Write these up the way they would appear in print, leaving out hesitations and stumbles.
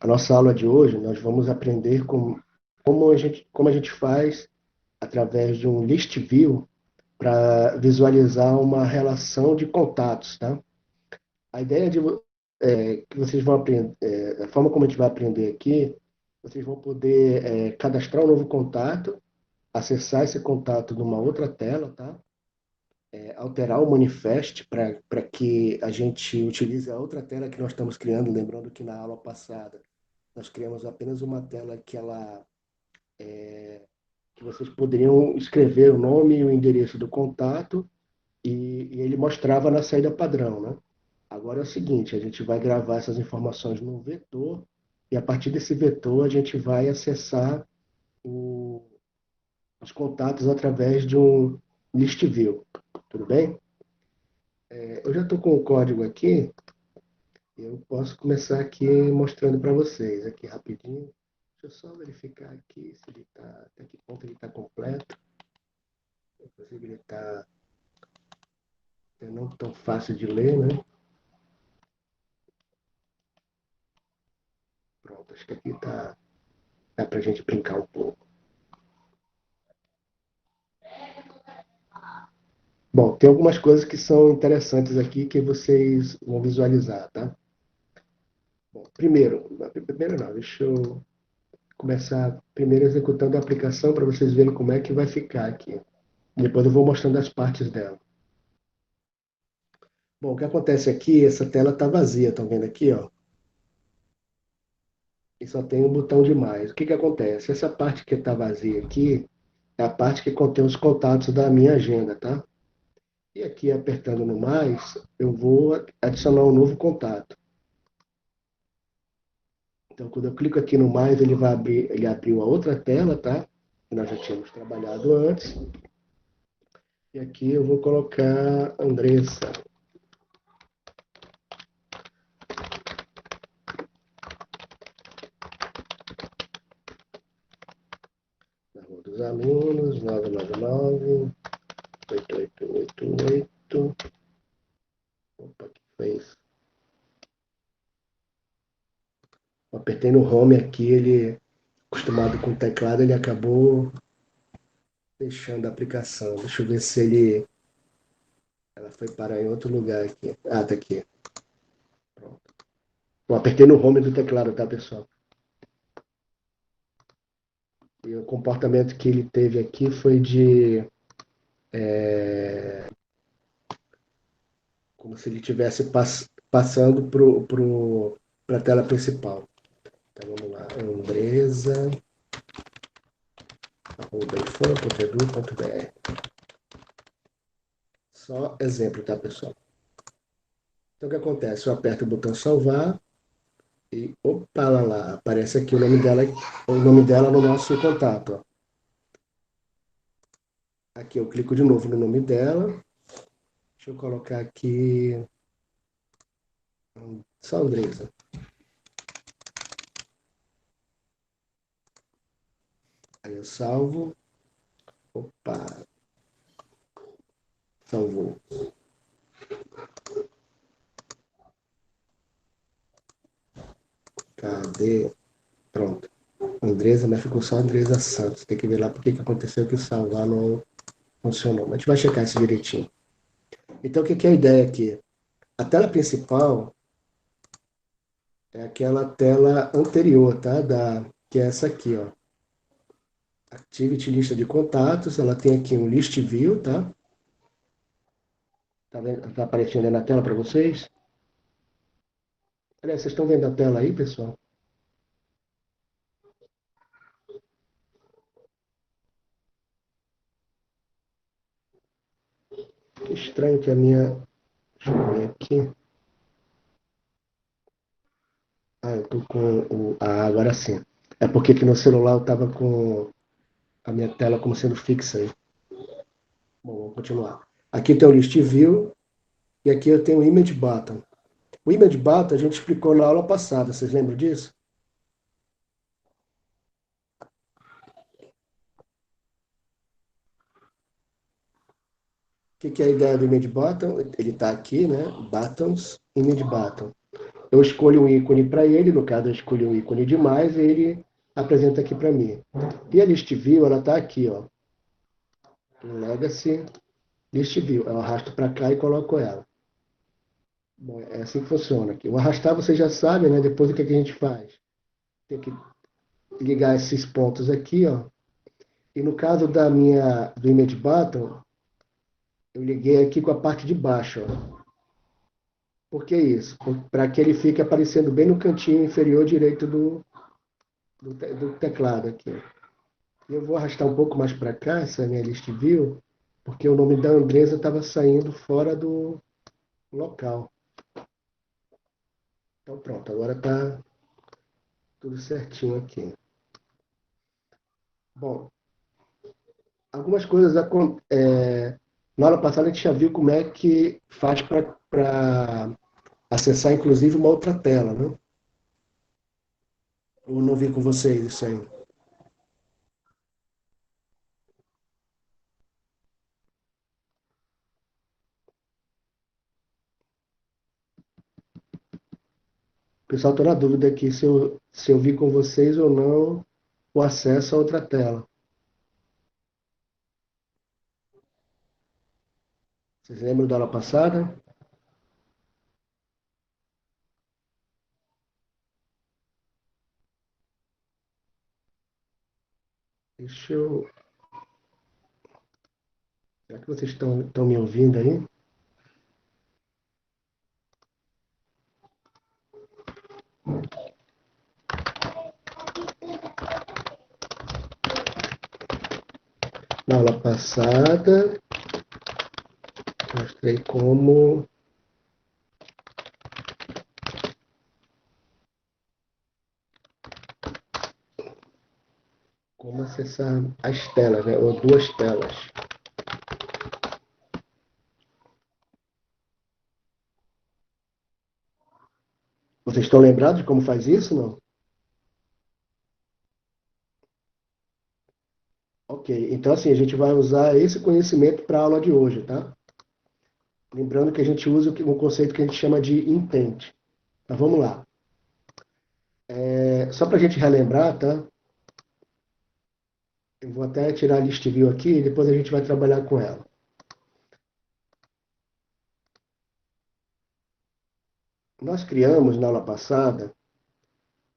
A nossa aula de hoje, nós vamos aprender como a gente faz através de um list view para visualizar uma relação de contatos, tá? A ideia que vocês vão aprender, a forma como a gente vai aprender aqui, vocês vão poder cadastrar um novo contato, acessar esse contato numa outra tela, tá? Alterar o manifest para que a gente utilize a outra tela que nós estamos criando, lembrando que na aula passada nós criamos apenas uma tela que vocês poderiam escrever o nome e o endereço do contato e ele mostrava na saída padrão, né? Agora é o seguinte, a gente vai gravar essas informações num vetor e a partir desse vetor a gente vai acessar o- os contatos através de um list view, tudo bem? Eu já estou com o código aqui, eu posso começar aqui mostrando para vocês, aqui rapidinho. Deixa eu só verificar aqui se ele está, até que ponto ele está completo. Inclusive ele está não tão fácil de ler, né? Pronto, acho que aqui dá para a gente brincar um pouco. Bom, tem algumas coisas que são interessantes aqui que vocês vão visualizar, tá? Bom, primeiro não, deixa eu começar primeiro executando a aplicação para vocês verem como é que vai ficar aqui. Depois eu vou mostrando as partes dela. Bom, o que acontece aqui, essa tela está vazia, estão vendo aqui, ó? E só tem um botão de mais. O que que acontece? Essa parte que está vazia aqui é a parte que contém os contatos da minha agenda, tá? E aqui, apertando no mais, eu vou adicionar um novo contato. Então, quando eu clico aqui no mais, ele abriu a outra tela, tá? Que nós já tínhamos trabalhado antes. E aqui eu vou colocar Andressa, na Rua dos Alunos, 999 8888. Opa, que foi isso? Eu apertei no home aqui, ele, acostumado com o teclado, ele acabou fechando a aplicação. Deixa eu ver se ela foi parar em outro lugar aqui. Ah, tá aqui. Pronto. Eu apertei no home do teclado, tá, pessoal? E o comportamento que ele teve aqui foi de como se ele estivesse passando para a tela principal. Então vamos lá, andresa.ifan.edu.br. Só exemplo, tá, pessoal? Então o que acontece? Eu aperto o botão salvar e opa, lá, aparece aqui o nome dela no nosso contato. Ó. Aqui eu clico de novo no nome dela. Deixa eu colocar aqui só Andresa. Aí eu salvo. Opa, salvou. Cadê? Pronto. Andresa, mas ficou só Andresa Santos. Tem que ver lá porque que aconteceu que o salvar não funcionou. Mas a gente vai checar isso direitinho. Então, o que é a ideia aqui? A tela principal é aquela tela anterior, tá? Que é essa aqui, ó. Activity lista de contatos. Ela tem aqui um list view, tá? Tá aparecendo aí na tela para vocês? Aliás, vocês estão vendo a tela aí, pessoal? Que estranho que a minha. Deixa eu ver aqui. Ah, eu tô com o. Ah, agora sim. É porque aqui no celular eu tava com a minha tela como sendo fixa aí. Bom, vamos continuar. Aqui tem o list view e aqui eu tenho o image button. O image button a gente explicou na aula passada, vocês lembram disso? O que é a ideia do image button? Ele está aqui, né? Buttons, image button. eu escolho um ícone para ele, no caso eu escolho um ícone demais, e ele apresenta aqui para mim. E a list view, ela está aqui, ó, em Legacy, list view. Eu arrasto para cá e coloco ela. Bom, é assim que funciona aqui. O arrastar você já sabe, né? Depois o que que a gente faz? Tem que ligar esses pontos aqui, ó. E no caso do image button, eu liguei aqui com a parte de baixo, ó. Por que isso? Para que ele fique aparecendo bem no cantinho inferior direito do teclado aqui. Eu vou arrastar um pouco mais para cá, essa minha list view, porque o nome da Andresa estava saindo fora do local. Então pronto, agora está tudo certinho aqui. Bom, algumas coisas na aula passada a gente já viu como é que faz para acessar inclusive uma outra tela, né? Eu não vi com vocês isso aí. Pessoal, estou na dúvida aqui se eu vi com vocês ou não o acesso a outra tela. Vocês lembram da aula passada? Deixa eu. Será que vocês estão me ouvindo aí? Na aula passada, mostrei como acessar as telas, né? Ou duas telas. Vocês estão lembrados de como faz isso, não? Ok, então assim, a gente vai usar esse conhecimento para a aula de hoje, tá? Lembrando que a gente usa um conceito que a gente chama de intent. Mas vamos lá. Só para a gente relembrar, tá? Eu vou até tirar a list view aqui e depois a gente vai trabalhar com ela. Nós criamos na aula passada,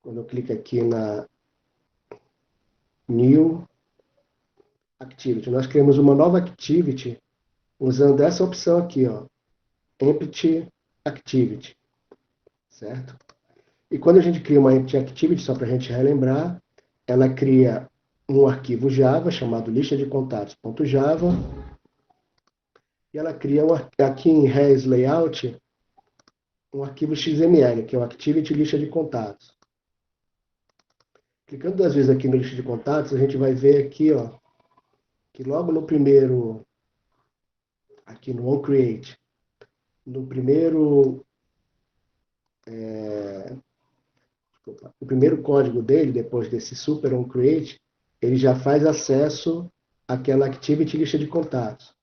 quando eu clico aqui na New Activity, nós criamos uma nova activity usando essa opção aqui, ó, Empty Activity, certo? E quando a gente cria uma Empty Activity, só para a gente relembrar, ela cria um arquivo Java chamado lista de contatos.java e ela cria aqui em Res Layout um arquivo XML, que é o Activity Lista de Contatos. Clicando duas vezes aqui no lista de contatos, a gente vai ver aqui, ó, que logo no primeiro, aqui no onCreate, no primeiro, o primeiro código dele, depois desse super onCreate, ele já faz acesso àquela Activity Lista de Contatos.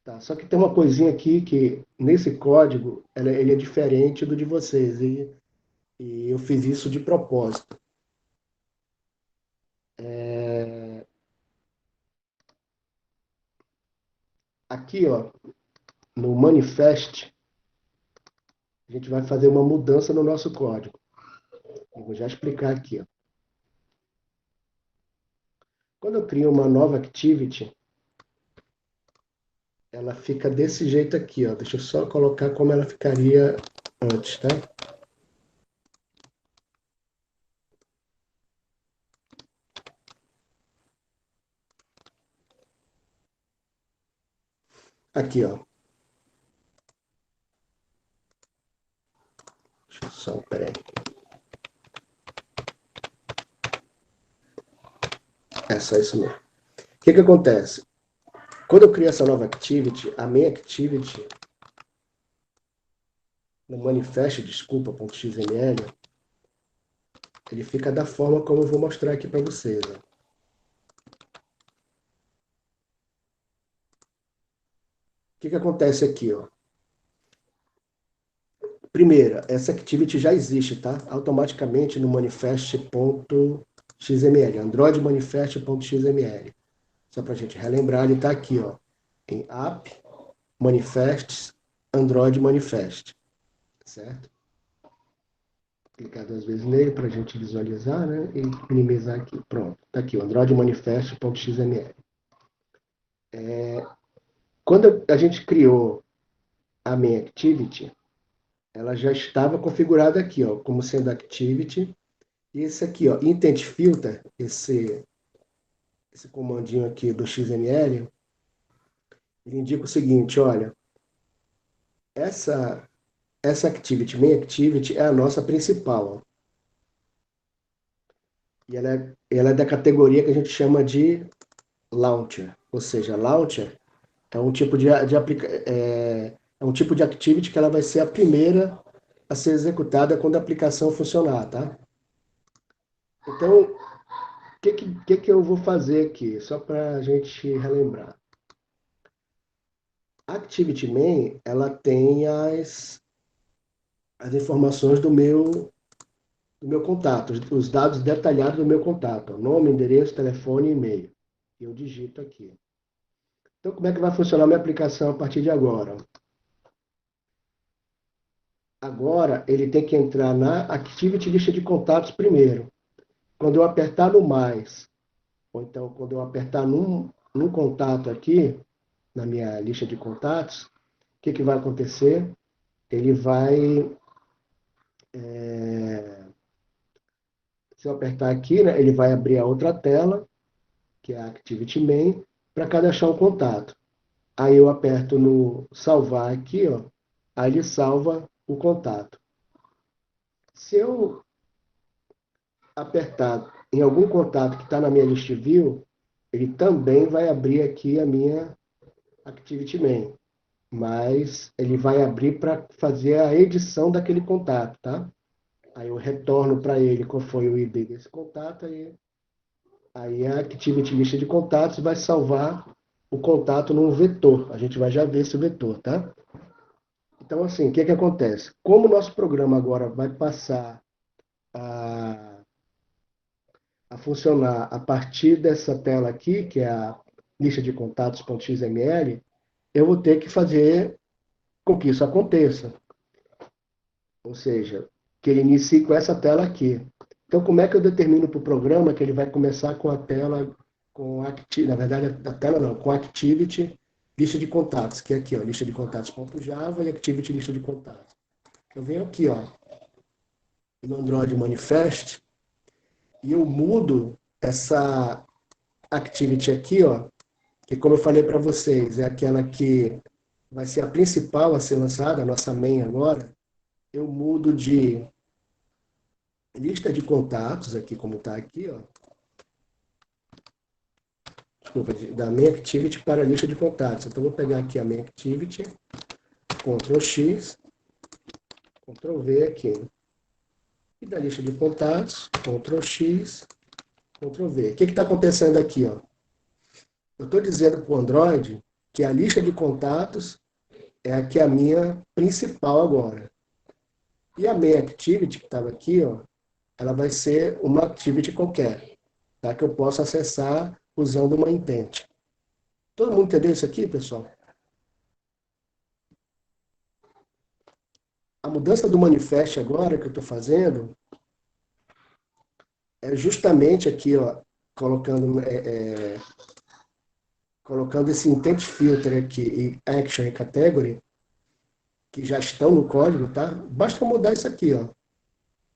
Tá? Só que tem uma coisinha aqui que, nesse código, ele é diferente do de vocês, e eu fiz isso de propósito. Aqui, ó, no manifest, a gente vai fazer uma mudança no nosso código. Eu vou já explicar aqui. Ó. Quando eu crio uma nova activity, ela fica desse jeito aqui. Ó. Deixa eu só colocar como ela ficaria antes, tá? Aqui, ó. Deixa eu só, peraí. É só isso mesmo. O que que acontece? Quando eu crio essa nova activity, a main activity, no manifest, desculpa.xml, ele fica da forma como eu vou mostrar aqui para vocês. Ó. O que que acontece aqui? Ó? Primeira, essa activity já existe, tá? Automaticamente no manifest.xml, Android manifest.xml. Só para a gente relembrar, ele está aqui, ó, em app, manifests, Android manifest, certo? Clicar duas vezes nele para a gente visualizar, né? E minimizar aqui. Pronto, está aqui, o Android manifest.xml. Quando a gente criou a main activity, ela já estava configurada aqui, ó, como sendo activity. E esse aqui, ó, intent filter, esse comandinho aqui do XML, ele indica o seguinte, olha, essa main activity é a nossa principal, ó, e ela é da categoria que a gente chama de launcher, ou seja, launcher é um tipo é um tipo de activity que ela vai ser a primeira a ser executada quando a aplicação funcionar, tá? Então, o que eu vou fazer aqui, só para a gente relembrar? A Activity Main, ela tem as informações do meu contato, os dados detalhados do meu contato, nome, endereço, telefone e e-mail. E eu digito aqui. Então, como é que vai funcionar a minha aplicação a partir de agora? Agora, ele tem que entrar na Activity Lista de Contatos primeiro. Quando eu apertar no mais, ou então quando eu apertar num contato aqui, na minha lista de contatos, o que vai acontecer? Ele vai, se eu apertar aqui, né, ele vai abrir a outra tela, que é a Activity Main, para cadastrar um contato. Aí eu aperto no salvar aqui, ó, aí ele salva o contato. Se eu apertar em algum contato que está na minha list view, ele também vai abrir aqui a minha Activity Main, mas ele vai abrir para fazer a edição daquele contato, tá? Aí eu retorno para ele qual foi o ID desse contato, aí a Activity List de contatos vai salvar o contato num vetor. A gente vai já ver esse vetor, tá? Então, assim, o que acontece? Como o nosso programa agora vai passar a, a funcionar a partir dessa tela aqui, que é a lista de contatos.xml, eu vou ter que fazer com que isso aconteça. Ou seja, que ele inicie com essa tela aqui. Então, como é que eu determino para o programa que ele vai começar com a tela, na verdade, a tela não, com Activity, lista de contatos, que é aqui, ó, lista de contatos.java e Activity lista de contatos. Eu venho aqui, ó, no Android Manifest, e eu mudo essa Activity aqui, ó, que como eu falei para vocês, é aquela que vai ser a principal a ser lançada, a nossa main agora, eu mudo de lista de contatos, aqui como está aqui, ó, desculpa, da main activity para a lista de contatos. Então, vou pegar aqui a main activity, Ctrl X, Ctrl V aqui. E da lista de contatos, Ctrl X, Ctrl V. O que está acontecendo aqui? Ó? Eu estou dizendo para o Android que a lista de contatos é aqui a minha principal agora. E a main activity que estava aqui, ó, ela vai ser uma activity qualquer, tá? Que eu posso acessar usando uma intent. Todo mundo entendeu isso aqui, pessoal? A mudança do manifest agora que eu estou fazendo é justamente aqui, ó, colocando, colocando esse intent filter aqui e action e category, que já estão no código, tá? Basta mudar isso aqui, ó.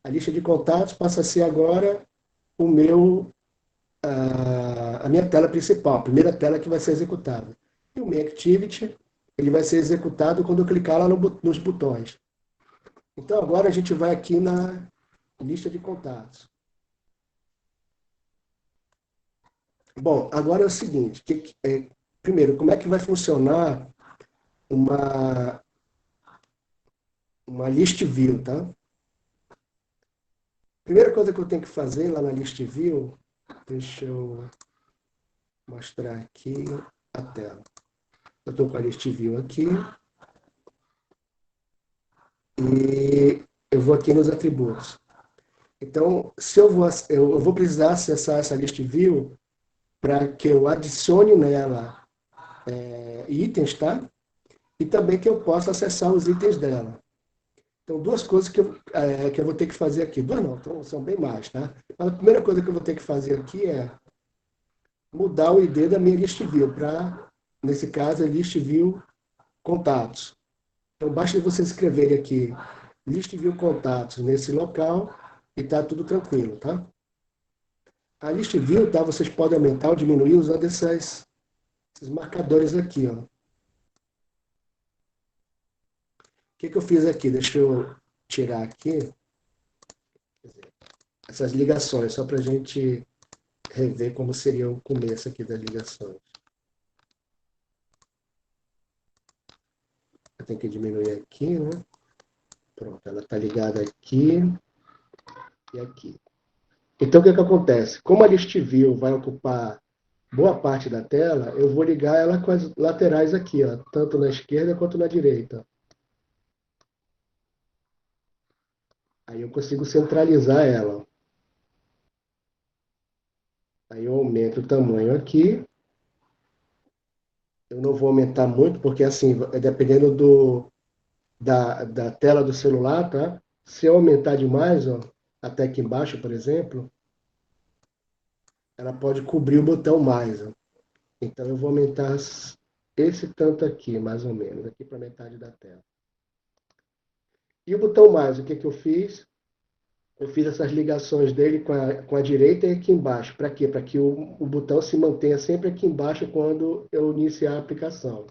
A lista de contatos passa a ser agora o meu, a minha tela principal, a primeira tela que vai ser executada. E o main activity, ele vai ser executado quando eu clicar lá nos botões. Então agora a gente vai aqui na lista de contatos. Bom, agora é o seguinte, primeiro, como é que vai funcionar uma, uma list view, tá? Primeira coisa que eu tenho que fazer lá na list view, deixa eu mostrar aqui a tela. Eu estou com a list view aqui. e eu vou aqui nos atributos. Então, se eu vou precisar acessar essa list view para que eu adicione nela itens, tá? E também que eu possa acessar os itens dela. Então, duas coisas que eu vou ter que fazer aqui. Duas não, então, são bem mais, tá? Mas a primeira coisa que eu vou ter que fazer aqui é mudar o ID da minha list view para, nesse caso, é list view contatos. Então, basta você escrever aqui list view contatos nesse local e tá tudo tranquilo, tá? A list view, tá? Vocês podem aumentar ou diminuir usando esses marcadores aqui, ó. O que eu fiz aqui? Deixa eu tirar aqui essas ligações, só para a gente rever como seria o começo aqui das ligações. Eu tenho que diminuir aqui, né? Pronto, ela está ligada aqui e aqui. Então, o que acontece? Como a list view vai ocupar boa parte da tela, eu vou ligar ela com as laterais aqui, ó, tanto na esquerda quanto na direita. Aí eu consigo centralizar ela. Aí eu aumento o tamanho aqui. Eu não vou aumentar muito, porque assim, dependendo da tela do celular, tá? Se eu aumentar demais, ó, até aqui embaixo, por exemplo, ela pode cobrir o botão mais, ó. Então eu vou aumentar esse tanto aqui, mais ou menos, aqui para metade da tela. E o botão mais, o que eu fiz? Eu fiz essas ligações dele com a direita e aqui embaixo. Para quê? Para que o botão se mantenha sempre aqui embaixo quando eu iniciar a aplicação.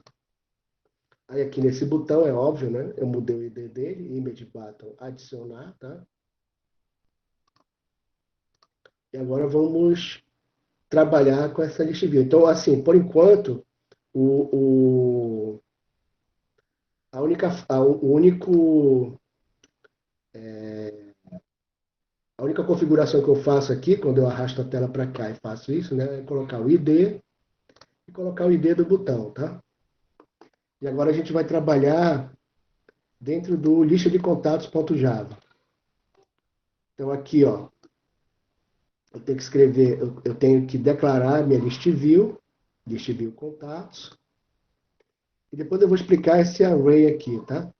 Aí aqui nesse botão, é óbvio, né? Eu mudei o ID dele, Image Button, adicionar, tá? E agora vamos trabalhar com essa list view. Então, assim, por enquanto, o, o, o único, a única configuração que eu faço aqui, quando eu arrasto a tela para cá e faço isso, né, é colocar o ID e colocar o ID do botão, tá? E agora a gente vai trabalhar dentro do lista de contatos.java. Então aqui, ó, eu tenho que escrever, eu tenho que declarar minha list view contatos, e depois eu vou explicar esse array aqui, tá?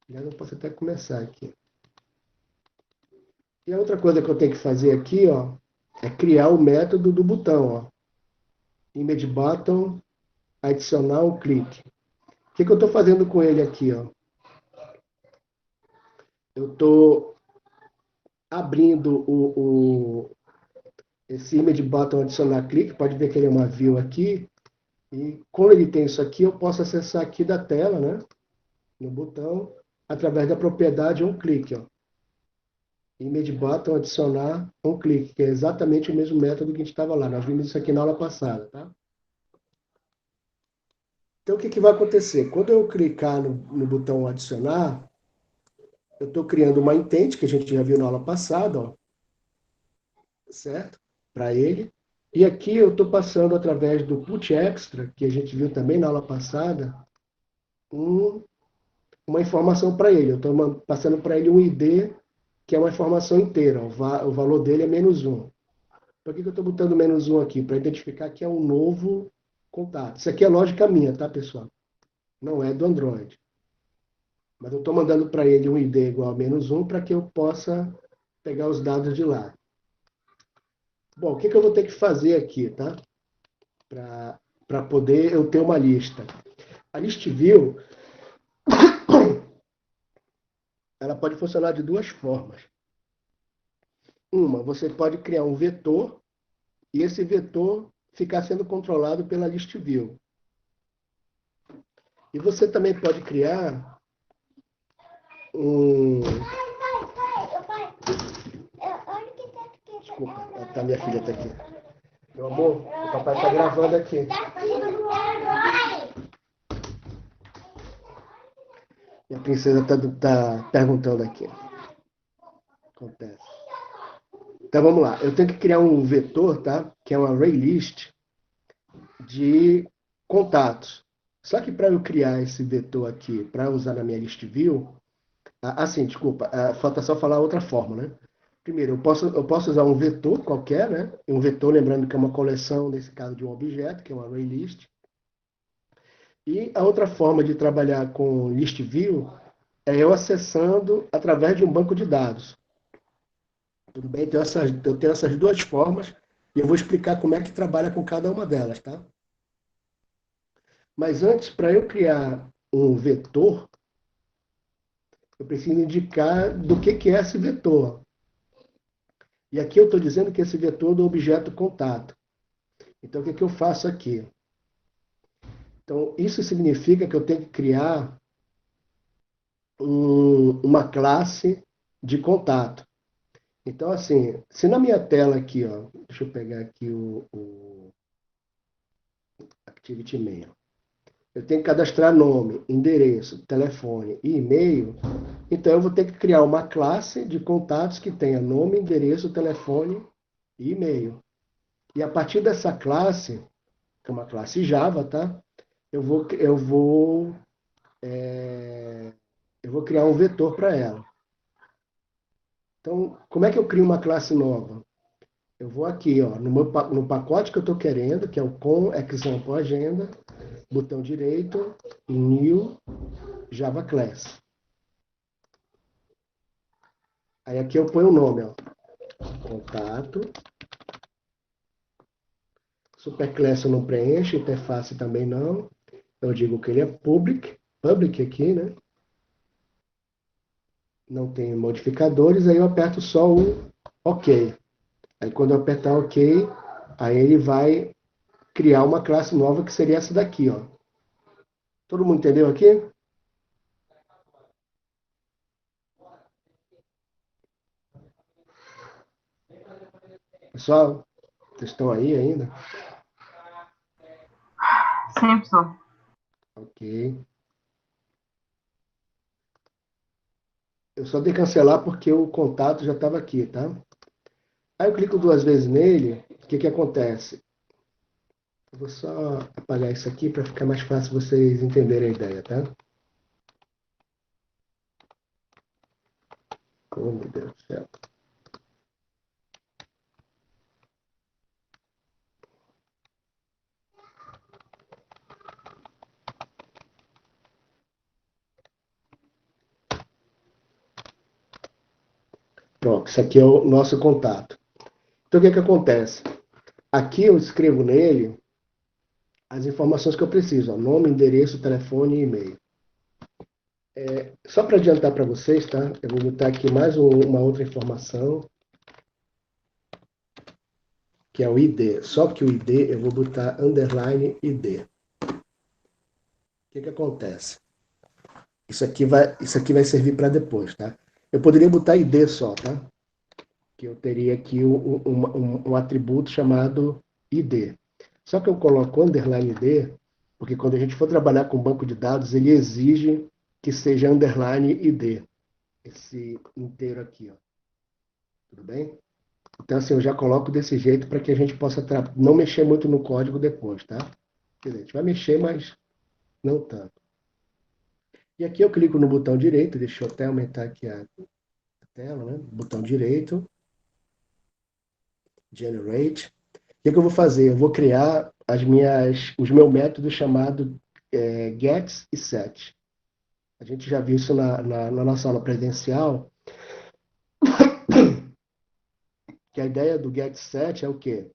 Já eu posso até começar aqui. E a outra coisa que eu tenho que fazer aqui, ó, é criar o método do botão, ó. Image button, adicionar um clique. O que eu estou fazendo com ele aqui, ó? Eu estou abrindo esse image button adicionar clique, pode ver que ele é uma view aqui, e quando ele tem isso aqui, eu posso acessar aqui da tela, né, no botão, através da propriedade um clique, ó. Image button adicionar um clique, que é exatamente o mesmo método que a gente estava lá. Nós vimos isso aqui na aula passada, tá? Então, o que vai acontecer? Quando eu clicar no botão adicionar, eu estou criando uma intent, que a gente já viu na aula passada, ó, certo? Para ele. E aqui eu estou passando através do put extra, que a gente viu também na aula passada, um, uma informação para ele. Eu estou passando para ele um ID, que é uma informação inteira. O valor dele é -1. Por que eu estou botando -1 aqui? Para identificar que é um novo contato. Isso aqui é lógica minha, tá, pessoal? Não é do Android. Mas eu estou mandando para ele um ID igual a -1 para que eu possa pegar os dados de lá. Bom, o que eu vou ter que fazer aqui, tá? Para poder eu ter uma lista. A list view, ela pode funcionar de duas formas. Uma, você pode criar um vetor e esse vetor ficar sendo controlado pela list view. E você também pode criar um... Desculpa, minha filha está aqui. Meu amor, o papai está gravando aqui. E a princesa está perguntando aqui. Acontece. Então vamos lá. Eu tenho que criar um vetor, tá? Que é um array list de contatos. Só que para eu criar esse vetor aqui, para usar na minha list view, assim, desculpa, falta só falar outra forma, né? Primeiro, eu posso usar um vetor qualquer, né? Um vetor, lembrando que é uma coleção, nesse caso, de um objeto, que é um array list. E a outra forma de trabalhar com list view é eu acessando através de um banco de dados. Tudo bem? Eu tenho essas duas formas e eu vou explicar como é que trabalha com cada uma delas, tá? Mas antes, para eu criar um vetor, eu preciso indicar do que é esse vetor. E aqui eu estou dizendo que esse vetor é do objeto contato. Então, o que eu faço aqui? Então, isso significa que eu tenho que criar uma classe de contato. Então, assim, se na minha tela aqui, ó, deixa eu pegar aqui o ActivityMail. Eu tenho que cadastrar nome, endereço, telefone e e-mail. Então, eu vou ter que criar uma classe de contatos que tenha nome, endereço, telefone e e-mail. E a partir dessa classe, que é uma classe Java, tá? Eu vou criar um vetor para ela. Então, como é que eu crio uma classe nova? Eu vou aqui, ó, no pacote que eu estou querendo, que é o com example agenda, botão direito, new Java class. Aí aqui eu ponho o nome, ó, contato. Superclass eu não preencho, interface também não. Eu digo que ele é public aqui, né? Não tem modificadores, aí eu aperto só o OK. Aí quando eu apertar OK, aí ele vai criar uma classe nova que seria essa daqui, ó. Todo mundo entendeu aqui? Pessoal, vocês estão aí ainda? Sim, pessoal. Ok. Eu só dei cancelar porque o contato já estava aqui, tá? Aí eu clico duas vezes nele, o que acontece? Eu vou só apagar isso aqui para ficar mais fácil vocês entenderem a ideia, tá? Oh, meu Deus do céu. Pronto, isso aqui é o nosso contato. Então, o que acontece? Aqui eu escrevo nele as informações que eu preciso, ó, nome, endereço, telefone e e-mail. Só para adiantar para vocês, tá? Eu vou botar aqui mais uma outra informação, que é o ID. Só que o ID eu vou botar underline ID. O que acontece? Isso aqui vai servir para depois, tá? Eu poderia botar ID só, tá? Que eu teria aqui um atributo chamado ID. Só que eu coloco underline ID, porque quando a gente for trabalhar com banco de dados, ele exige que seja underline ID. Esse inteiro aqui, ó. Tudo bem? Então, assim, eu já coloco desse jeito para que a gente possa não mexer muito no código depois, tá? Quer dizer, a gente vai mexer, mas não tanto. E aqui eu clico no botão direito, deixa eu até aumentar aqui a tela, né? Botão direito, Generate. O que eu vou fazer? Eu vou criar os meus métodos chamados gets e set. A gente já viu isso na nossa aula presencial, que a ideia do get set é o quê?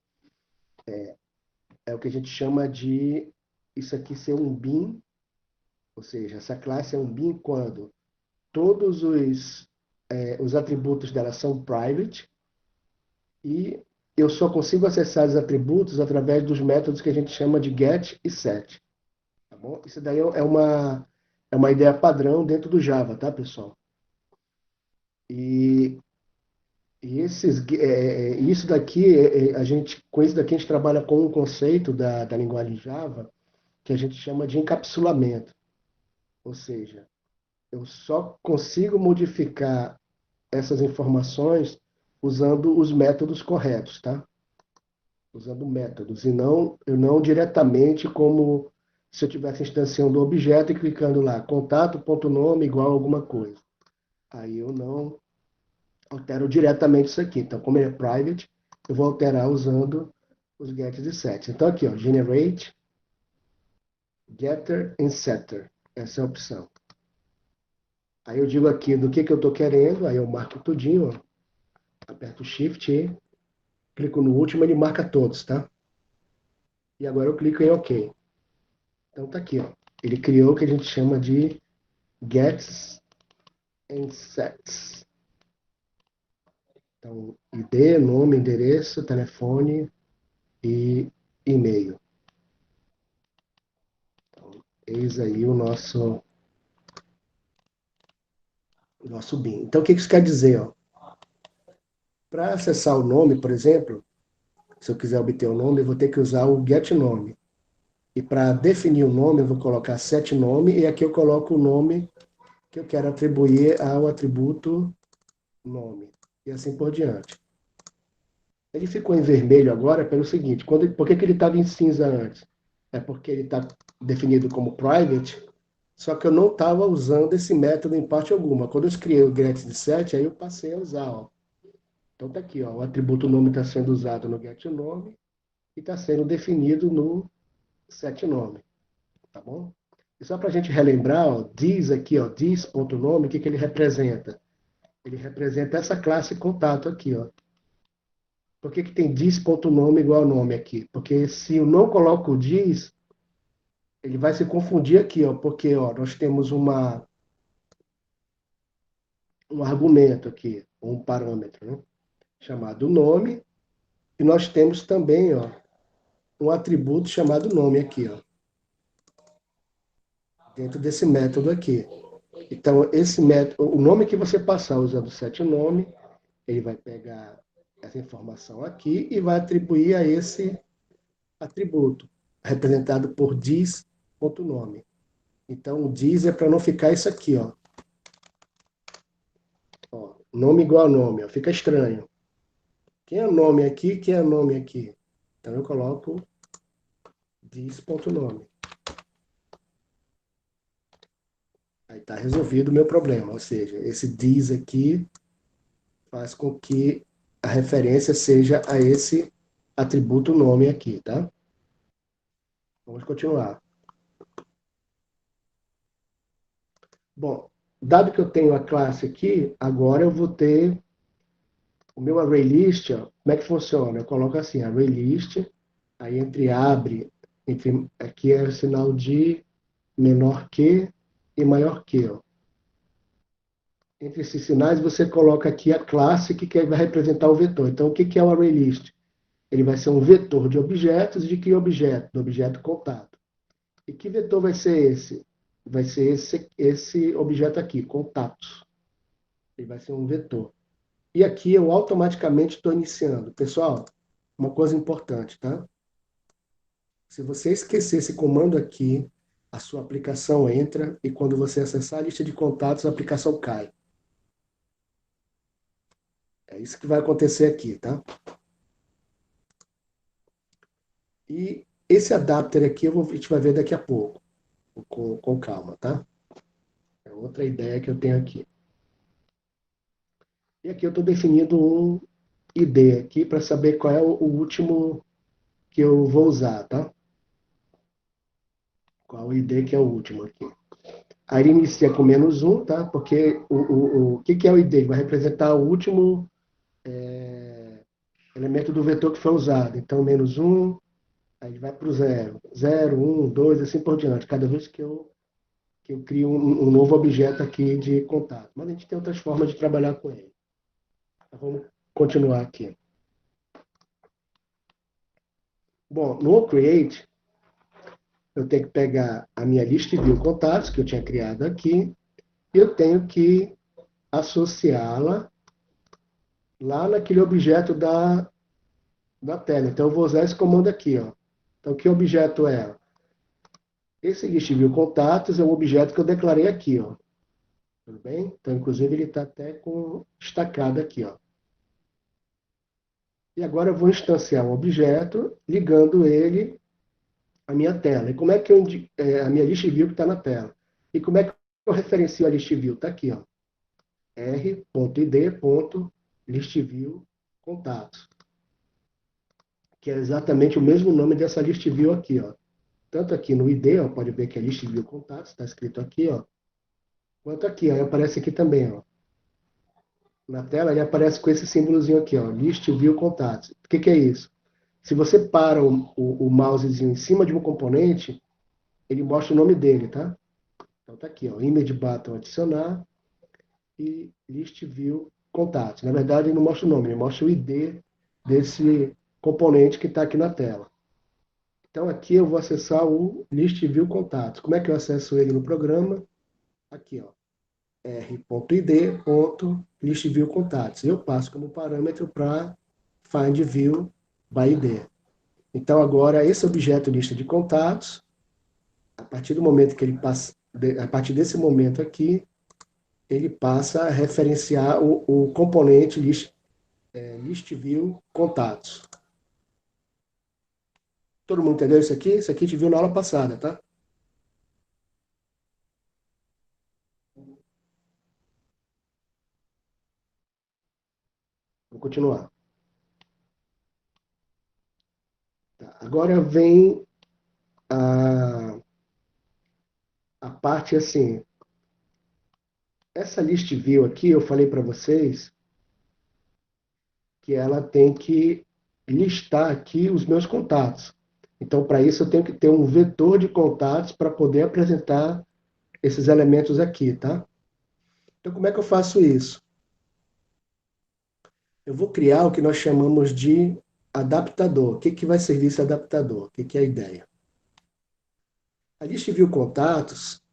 É o que a gente chama de isso aqui ser um bin, ou seja, essa classe é um bin quando todos os atributos dela são private e eu só consigo acessar os atributos através dos métodos que a gente chama de get e set. Tá bom? Isso daí é uma ideia padrão dentro do Java, tá, pessoal? E, isso daqui, com isso daqui a gente trabalha com um conceito da linguagem Java que a gente chama de encapsulamento. Ou seja, eu só consigo modificar essas informações usando os métodos corretos, tá? Usando métodos, e não diretamente como se eu estivesse instanciando o objeto e clicando lá, contato.nome igual a alguma coisa. Aí eu não altero diretamente isso aqui. Então, como ele é private, eu vou alterar usando os gets e sets. Então, aqui, ó, generate, getter and setter. Essa é a opção. Aí eu digo aqui do que eu estou querendo, aí eu marco tudinho, ó. Aperto o Shift e clico no último, ele marca todos, tá? E agora eu clico em OK. Então tá aqui, ó. Ele criou o que a gente chama de gets and sets. Então, ID, nome, endereço, telefone e e-mail. Então, eis aí o nosso BIM. Então, o que isso quer dizer? Para acessar o nome, por exemplo, se eu quiser obter o nome, eu vou ter que usar o getNome. E para definir o nome, eu vou colocar setNome, e aqui eu coloco o nome que eu quero atribuir ao atributo nome. E assim por diante. Ele ficou em vermelho agora pelo seguinte, por que ele estava em cinza antes? É porque ele está definido como private, só que eu não estava usando esse método em parte alguma. Quando eu criei o getSet, aí eu passei a usar. Ó. Então está aqui, ó, o atributo nome está sendo usado no getNome e está sendo definido no setNome. Tá bom? E só para a gente relembrar, ó, this aqui, ó, this.nome, o que ele representa? Ele representa essa classe contato aqui, ó. Por que tem dis.nome igual nome aqui? Porque se eu não coloco o dis, ele vai se confundir aqui, ó, porque ó, nós temos um argumento aqui, um parâmetro, né, chamado nome, e nós temos também ó, um atributo chamado nome aqui, ó, dentro desse método aqui. Então, esse método, o nome que você passar usando o setNome, ele vai pegar essa informação aqui e vai atribuir a esse atributo, representado por dis.nome. Então, o dis é para não ficar isso aqui, ó. Ó. Nome igual a nome, ó. Fica estranho. Quem é nome aqui, quem é nome aqui? Então, eu coloco dis.nome. Aí está resolvido o meu problema, ou seja, esse dis aqui faz com que a referência seja a esse atributo nome aqui, tá? Vamos continuar. Bom, dado que eu tenho a classe aqui, agora eu vou ter o meu ArrayList, ó, como é que funciona? Eu coloco assim, ArrayList, aí aqui é o sinal de menor que e maior que. Ó. Entre esses sinais, você coloca aqui a classe que vai representar o vetor. Então, o que é o ArrayList? Ele vai ser um vetor de objetos, de que objeto? Do objeto contato. E que vetor vai ser esse? Vai ser esse objeto aqui, contatos. Ele vai ser um vetor. E aqui eu automaticamente estou iniciando. Pessoal, uma coisa importante, tá? Se você esquecer esse comando aqui, a sua aplicação entra e quando você acessar a lista de contatos, a aplicação cai. É isso que vai acontecer aqui, tá? E esse adapter aqui a gente vai ver daqui a pouco, com calma, tá? É outra ideia que eu tenho aqui. E aqui eu estou definindo um ID aqui para saber qual é o último que eu vou usar, tá? Qual o ID que é o último aqui. Aí ele inicia com -1, tá? Porque o que é o ID? Ele vai representar o último elemento do vetor que foi usado. Então, -1, aí ele vai para o 0. 0, 1, 2, assim por diante. Cada vez que eu crio um novo objeto aqui de contato. Mas a gente tem outras formas de trabalhar com ele. Então, vamos continuar aqui. Bom, no Create, eu tenho que pegar a minha lista de view contatos, que eu tinha criado aqui, e eu tenho que associá-la lá naquele objeto da tela. Então, eu vou usar esse comando aqui. Ó. Então, que objeto é? Esse list view contatos é um objeto que eu declarei aqui. Ó. Tudo bem? Então, inclusive, ele está até com destacado aqui. Ó. E agora eu vou instanciar um objeto, ligando ele a minha tela. E como é que a minha list view que está na tela? E como é que eu referencio a list view? Está aqui, ó. r.id.listview contatos, que é exatamente o mesmo nome dessa list view aqui, ó. Tanto aqui no ID, ó, pode ver que é list view contatos, está escrito aqui, ó. Quanto aqui, ó, aparece aqui também, ó. Na tela ele aparece com esse símbolozinho aqui, ó, list view contatos. O que que é isso? Se você para o mousezinho em cima de um componente, ele mostra o nome dele, tá? Então tá aqui, ó, image button adicionar e list view contatos. Na verdade, ele não mostra o nome, ele mostra o ID desse componente que está aqui na tela. Então aqui eu vou acessar o list view contatos. Como é que eu acesso ele no programa? Aqui, ó, r.id.listviewcontatos. Eu passo como parâmetro para find view by ID. Então agora esse objeto lista de contatos, a partir do momento que ele passa, a partir desse momento aqui, ele passa a referenciar o componente list view contatos. Todo mundo entendeu isso aqui? Isso aqui a gente viu na aula passada, tá? Vou continuar. Tá. Agora vem a parte assim. Essa list view aqui, eu falei para vocês que ela tem que listar aqui os meus contatos. Então, para isso, eu tenho que ter um vetor de contatos para poder apresentar esses elementos aqui, tá? Então, como é que eu faço isso? Eu vou criar o que nós chamamos de adaptador. O que, que vai servir esse adaptador? O que, que é a ideia? A list view contatos,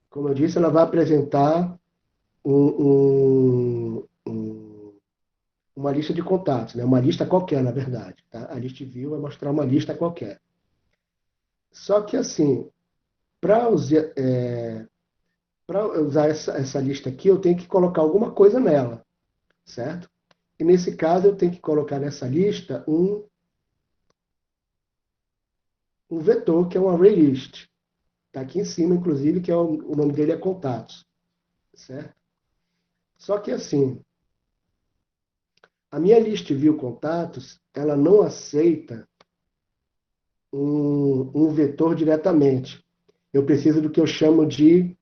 como eu disse, ela vai apresentar uma lista de contatos, né? Uma lista qualquer, na verdade. Tá? A list view vai mostrar uma lista qualquer. Só que, assim, para usar, essa lista aqui, eu tenho que colocar alguma coisa nela, certo? E nesse caso, eu tenho que colocar nessa lista um vetor, que é um ArrayList. Está aqui em cima, inclusive, que é o nome dele é contatos, certo? Só que assim, a minha list view contatos, ela não aceita um vetor diretamente. Eu preciso do que eu chamo de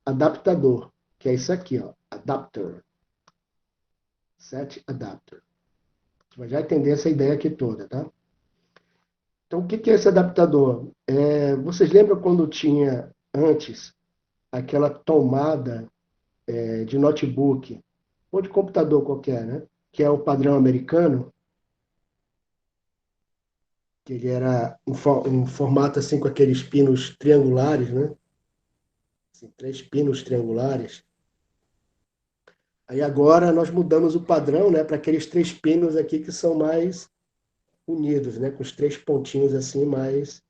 adaptador, que é isso aqui, ó, adapter. Set adapter. Você vai já entender essa ideia aqui toda, tá? Então, o que é esse adaptador? Vocês lembram quando tinha antes aquela tomada de notebook ou de computador qualquer, né? Que é o padrão americano, que ele era um formato assim com aqueles pinos triangulares, né? Assim, três pinos triangulares. Aí agora nós mudamos o padrão, né, para aqueles três pinos aqui que são mais unidos, né, com os três pontinhos assim mais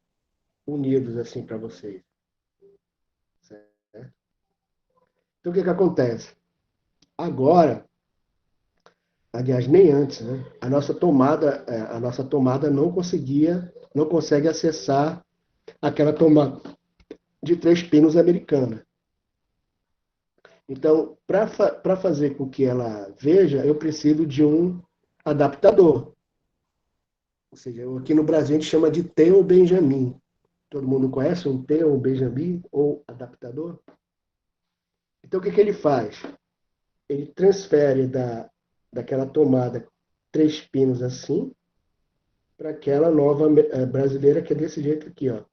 unidos assim para vocês. Certo? Então o que que acontece? Agora, aliás, nem antes, né? A nossa tomada não consegue acessar aquela tomada de três pinos americana. Então, para fazer com que ela veja, eu preciso de um adaptador. Ou seja, aqui no Brasil a gente chama de Theo Benjamin. Todo mundo conhece um Theo Benjamin ou adaptador? Então, o que que ele faz? Ele transfere daquela tomada três pinos assim para aquela nova brasileira que é desse jeito aqui, ó.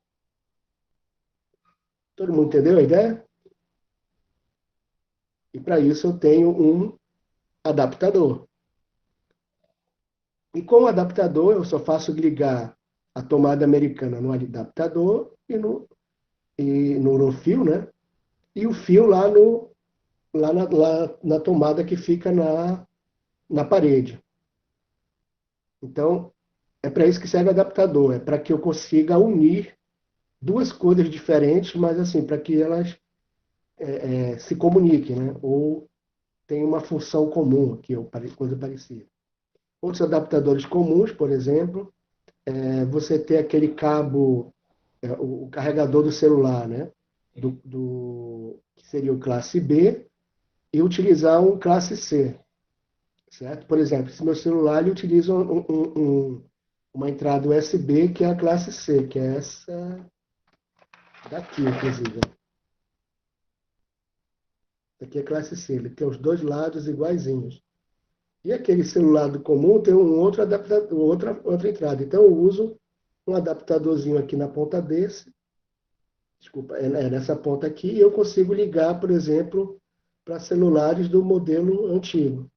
Todo mundo entendeu a ideia? E para isso eu tenho um adaptador. E com o adaptador eu só faço ligar a tomada americana no adaptador e no fio, né? E o fio lá na tomada que fica na parede. Então, é para isso que serve o adaptador, é para que eu consiga unir duas coisas diferentes, mas assim, para que elas se comuniquem, né? Ou tenham uma função comum aqui, ou coisa parecida. Outros adaptadores comuns, por exemplo, você ter aquele cabo, o carregador do celular, né? Que seria o classe B, e utilizar um classe C, certo? Por exemplo, esse meu celular ele utiliza uma entrada USB que é a classe C, que é essa daqui, inclusive. Aqui é a classe C, ele tem os dois lados iguaizinhos. E aquele celular do comum tem um outro adaptador, outra entrada. Então eu uso um adaptadorzinho aqui na ponta desse, desculpa, é nessa ponta aqui, e eu consigo ligar, por exemplo, para celulares do modelo antigo.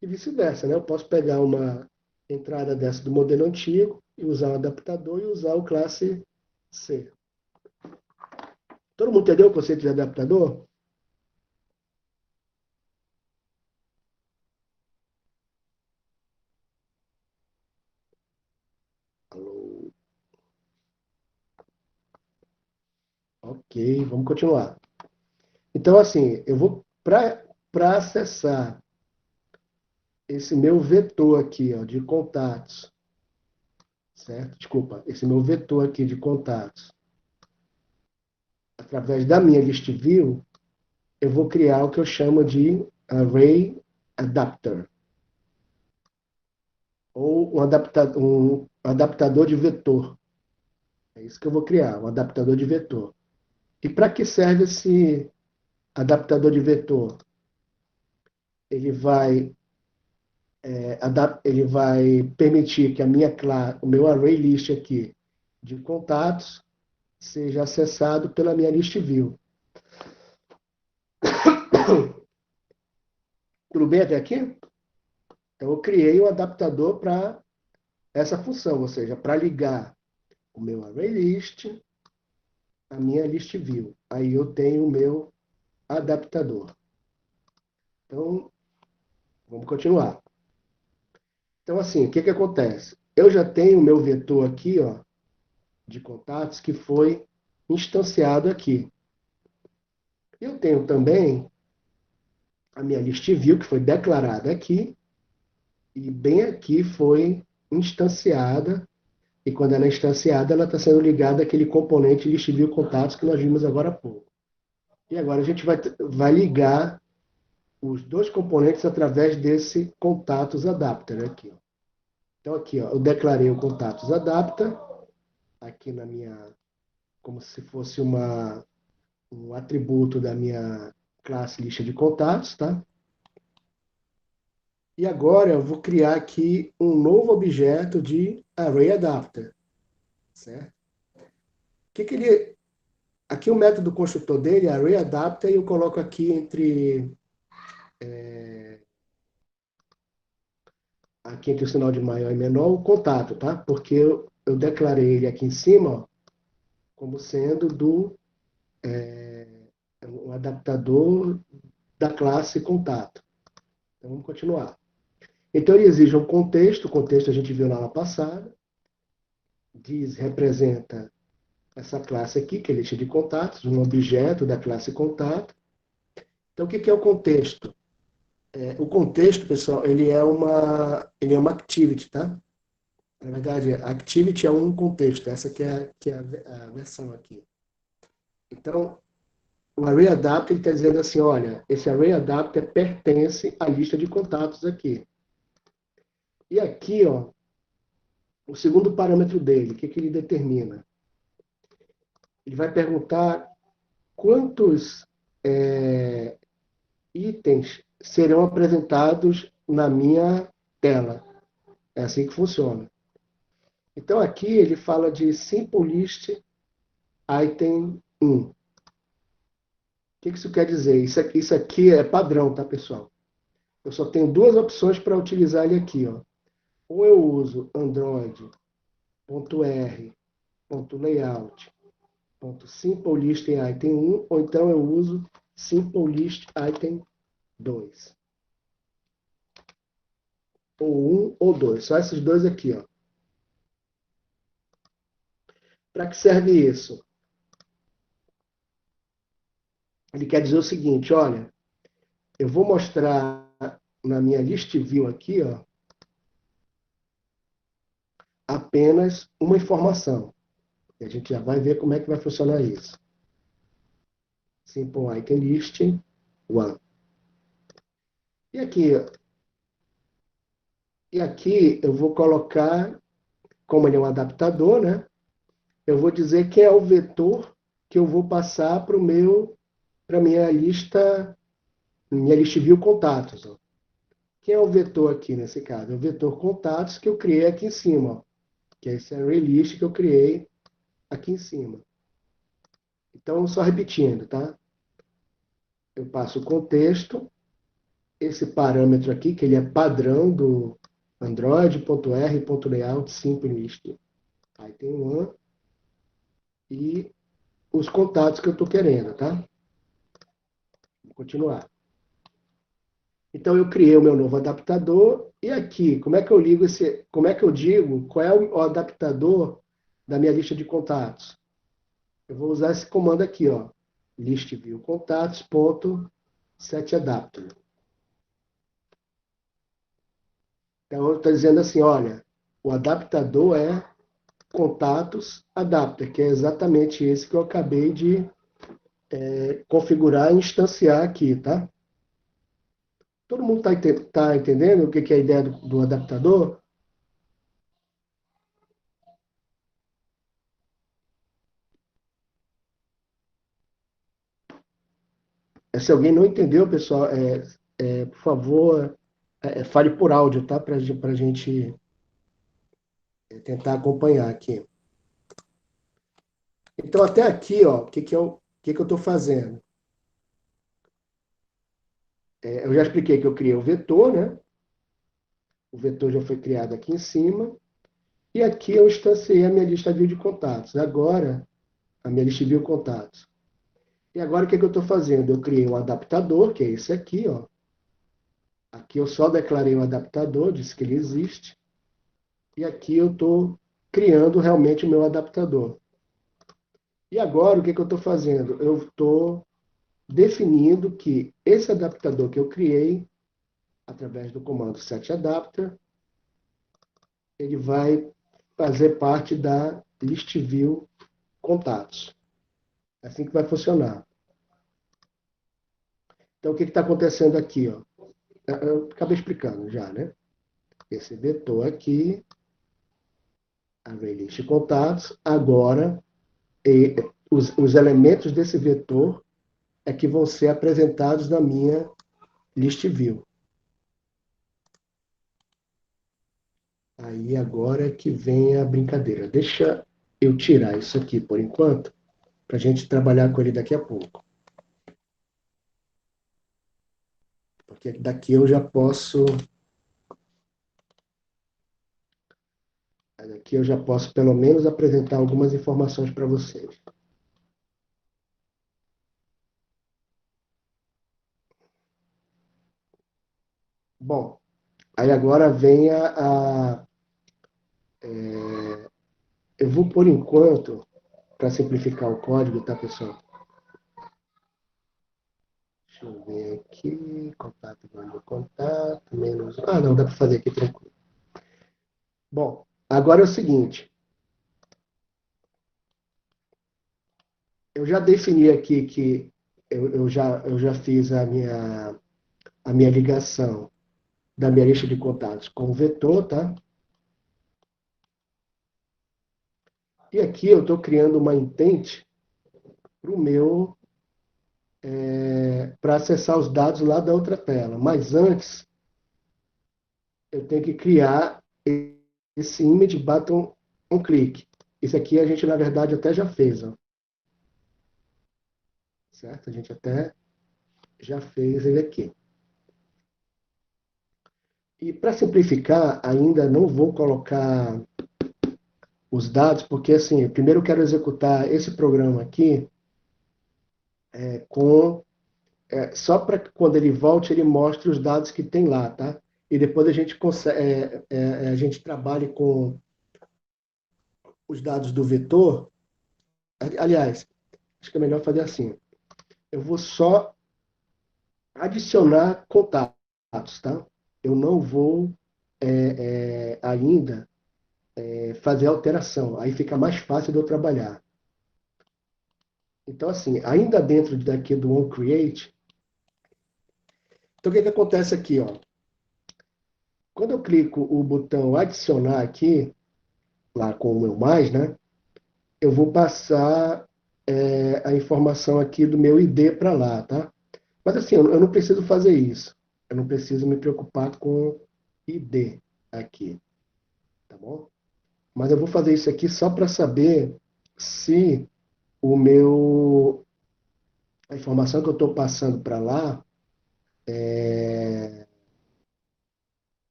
E vice-versa, né? Eu posso pegar uma entrada dessa do modelo antigo e usar um adaptador e usar o classe C. Todo mundo entendeu o conceito de adaptador? Alô? Ok, vamos continuar. Então, assim, eu vou para acessar esse meu vetor aqui, ó, de contatos, certo? Desculpa, esse meu vetor aqui de contatos, através da minha list view, eu vou criar o que eu chamo de array adapter, ou um adaptador de vetor. É isso que eu vou criar, um adaptador de vetor. E para que serve esse adaptador de vetor? Ele vai, ele vai permitir que o meu array list aqui de contatos seja acessado pela minha list view. Tudo bem até aqui? Então, eu criei um adaptador para essa função, ou seja, para ligar o meu array list à minha list view. Aí eu tenho o meu adaptador. Então, vamos continuar. Então, assim, o que acontece? Eu já tenho o meu vetor aqui, ó, de contatos que foi instanciado aqui. Eu tenho também a minha list view, que foi declarada aqui, e bem aqui foi instanciada. E quando ela é instanciada, ela está sendo ligada àquele componente list view contatos que nós vimos agora há pouco. E agora a gente vai ligar os dois componentes através desse contatos adapter aqui. Então aqui, ó, eu declarei o contatos adapter aqui na minha, como se fosse um atributo da minha classe lista de contatos, tá? E agora eu vou criar aqui um novo objeto de array adapter, certo? O que ele, aqui o método construtor dele é array adapter e eu coloco aqui aqui entre o sinal de maior e menor o contato, tá? Porque eu declarei ele aqui em cima, ó, como sendo um adaptador da classe contato. Então vamos continuar. Então ele exige um contexto, o contexto a gente viu na aula passada, representa essa classe aqui, que é a lista de contatos, um objeto da classe contato. Então o que é o contexto? O contexto, pessoal, ele é uma activity, tá? Na verdade, activity é um contexto, essa que é a versão aqui. Então, o array adapter está dizendo assim, olha, esse array adapter pertence à lista de contatos aqui. E aqui, ó, o segundo parâmetro dele, o que ele determina? Ele vai perguntar quantos itens serão apresentados na minha tela. É assim que funciona. Então aqui ele fala de simple list item 1. O que isso quer dizer? Isso aqui é padrão, tá, pessoal? Eu só tenho duas opções para utilizar ele aqui, ó. Ou eu uso android.r.layout.simpleList item 1, ou então eu uso simpleList item 2. Ou 1 ou 2. Só esses dois aqui, ó. Para que serve isso? Ele quer dizer o seguinte, olha, eu vou mostrar na minha list view aqui, ó, apenas uma informação. E a gente já vai ver como é que vai funcionar isso. Simple Item Listing 1. E aqui, eu vou colocar, como ele é um adaptador, né? Eu vou dizer que é o vetor que eu vou passar para minha lista view contatos. Ó. Quem é o vetor aqui nesse caso? É o vetor contatos que eu criei aqui em cima, ó, que é esse array list que eu criei aqui em cima. Então, só repetindo, tá? Eu passo o contexto, esse parâmetro aqui, que ele é padrão do android.r.layout simple list. Aí tem um one e os contatos que eu estou querendo, tá? Vou continuar. Então eu criei o meu novo adaptador e aqui, como é que eu ligo como é que eu digo qual é o adaptador da minha lista de contatos? Eu vou usar esse comando aqui, ó, list view contatos ponto set adapter. Então eu estou dizendo assim, olha, o adaptador é contatos adapter, que é exatamente esse que eu acabei de configurar e instanciar aqui, tá? Todo mundo tá entendendo o que é a ideia do adaptador? Se alguém não entendeu, pessoal, por favor, fale por áudio, tá? Para a gente tentar acompanhar aqui. Então, até aqui, ó, o que eu estou fazendo? Eu já expliquei que eu criei o vetor, né? O vetor já foi criado aqui em cima. E aqui eu instanciei a minha lista view de contatos. Agora, a minha lista view contatos. E agora, o que eu estou fazendo? Eu criei um adaptador, que é esse aqui, ó. Aqui eu só declarei o adaptador, disse que ele existe. E aqui eu estou criando realmente o meu adaptador. E agora, o que eu estou fazendo? Eu estou definindo que esse adaptador que eu criei, através do comando setAdapter, ele vai fazer parte da list view contatos. É assim que vai funcionar. Então, o que está acontecendo aqui? Ó? Eu acabei explicando já, né? Esse vetor aqui, array list contatos, agora os elementos desse vetor é que vão ser apresentados na minha list view. Aí agora é que vem a brincadeira. Deixa eu tirar isso aqui por enquanto, para a gente trabalhar com ele daqui a pouco. Porque daqui eu já posso. Daqui eu já posso pelo menos apresentar algumas informações para vocês. Bom, aí agora vem eu vou por enquanto, para simplificar o código, tá, pessoal? Deixa eu ver aqui, contato, contato, menos. Ah, não, dá para fazer aqui tranquilo. Bom, agora é o seguinte. Eu já defini aqui que eu já fiz a minha ligação da minha lista de contatos com o vetor, tá? E aqui eu estou criando uma intent para o meu, para acessar os dados lá da outra tela. Mas antes, eu tenho que criar esse image button on click. Esse aqui a gente, na verdade, até já fez, ó. Certo? A gente até já fez ele aqui. E para simplificar, ainda não vou colocar os dados, porque assim, primeiro eu quero executar esse programa aqui com só para que quando ele volte ele mostre os dados que tem lá, tá? E depois a gente consegue, a gente trabalhe com os dados do vetor. Aliás, acho que é melhor fazer assim. Eu vou só adicionar contatos, tá? Eu não vou ainda fazer alteração. Aí fica mais fácil de eu trabalhar. Então, assim, ainda dentro daqui do OnCreate, então o que que acontece aqui, ó? Quando eu clico o botão adicionar aqui, lá com o meu mais, né? Eu vou passar a informação aqui do meu ID para lá, tá? Mas assim, eu não preciso fazer isso. Eu não preciso me preocupar com ID aqui, tá bom? Mas eu vou fazer isso aqui só para saber se o meu a informação que eu estou passando para lá,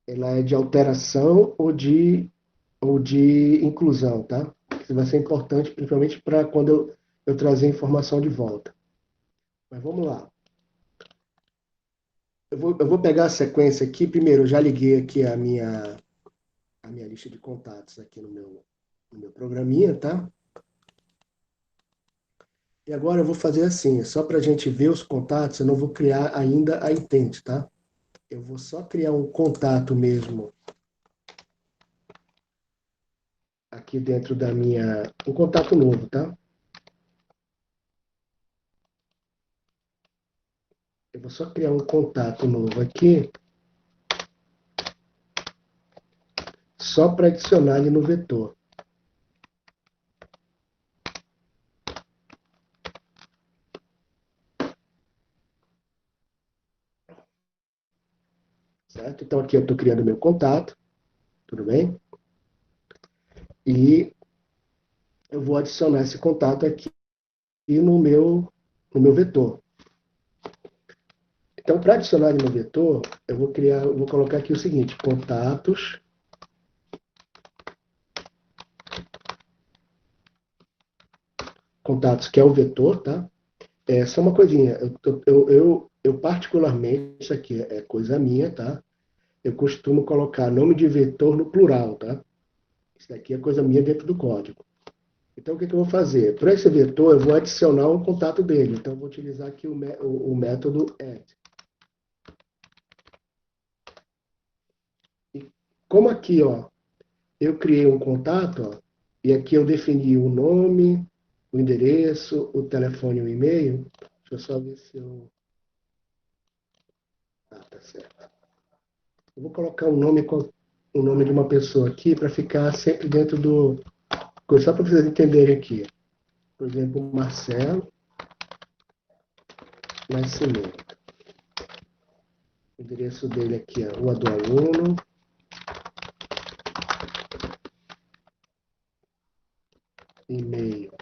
ela é de alteração ou de inclusão, tá? Isso vai ser importante, principalmente para quando eu trazer a informação de volta. Mas vamos lá. Eu vou pegar a sequência aqui. Primeiro, eu já liguei aqui a minha lista de contatos aqui no meu programinha, tá? E agora eu vou fazer assim, só para a gente ver os contatos, eu não vou criar ainda a intent, tá? Eu vou só criar um contato mesmo aqui dentro da minha. Um contato novo, tá? Eu vou só criar um contato novo aqui, só para adicionar ele no vetor. Certo? Então aqui eu estou criando meu contato, tudo bem? E eu vou adicionar esse contato aqui no meu vetor. Então, para adicionar ele no vetor, eu vou colocar aqui o seguinte: contatos que é o vetor, tá? Só uma coisinha, eu particularmente, isso aqui é coisa minha, tá? Eu costumo colocar nome de vetor no plural, tá? Isso daqui é coisa minha dentro do código. Então, o que que eu vou fazer? Para esse vetor, eu vou adicionar um contato dele. Então, eu vou utilizar aqui o método add. E como aqui, ó, eu criei um contato, ó, e aqui eu defini o nome, o endereço, o telefone e o e-mail. Deixa eu só ver se eu. Ah, tá certo. Eu vou colocar o nome de uma pessoa aqui para ficar sempre dentro do. Só para vocês entenderem aqui. Por exemplo, Marcelo Nascimento. O endereço dele aqui é Rua do Aluno, e-mail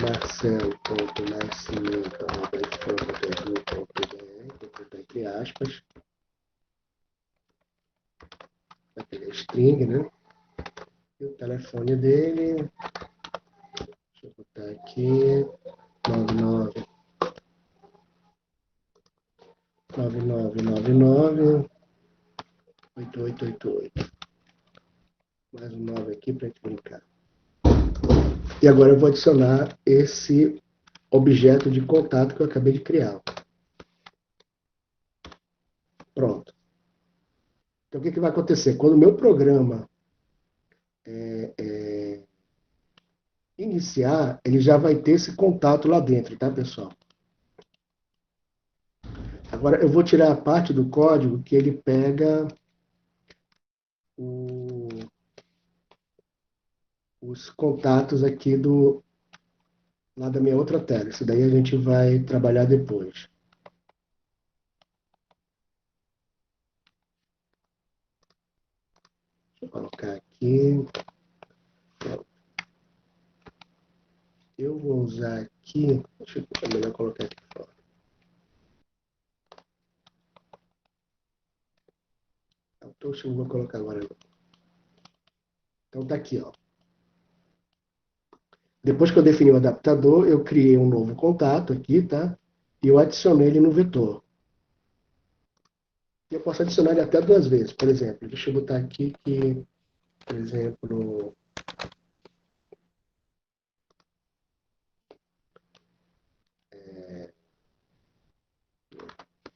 marcelo.nascimento.ifam.edu.br, vou botar entre aspas, aquele string, né? E o telefone dele, deixa eu botar aqui, 9999998888. Mais um 9 aqui para a gente brincar. E agora eu vou adicionar esse objeto de contato que eu acabei de criar. Pronto. Então, o que vai acontecer? Quando o meu programa iniciar, ele já vai ter esse contato lá dentro, tá, pessoal? Agora, eu vou tirar a parte do código que ele pega o, os contatos aqui lá da minha outra tela. Isso daí a gente vai trabalhar depois. Deixa eu colocar aqui. Eu vou usar aqui. Deixa eu é melhor colocar aqui fora. Então, eu vou colocar agora. Então, tá aqui, ó. Depois que eu defini o adaptador, eu criei um novo contato aqui, tá? E eu adicionei ele no vetor. E eu posso adicionar ele até duas vezes. Por exemplo, deixa eu botar aqui que, por exemplo,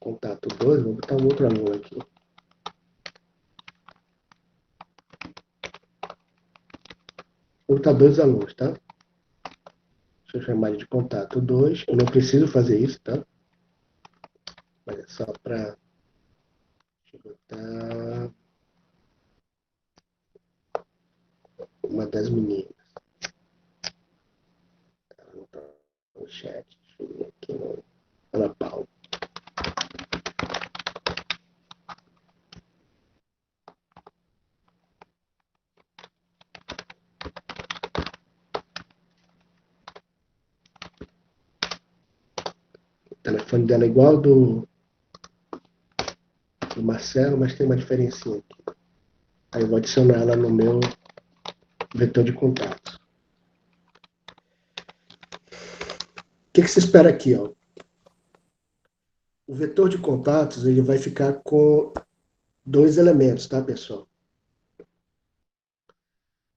contato 2, vou botar um outro aluno aqui. Vou botar dois alunos, tá? Deixa eu chamar ele de contato 2. Eu não preciso fazer isso, tá? Mas é só para botar uma das meninas. Ela não tá no chat. Deixa eu ver aqui no Ana Paula. O telefone dela é igual ao do Marcelo, mas tem uma diferencinha aqui. Aí eu vou adicionar ela no meu vetor de contatos. O que você espera aqui, ó? O vetor de contatos ele vai ficar com dois elementos, tá, pessoal?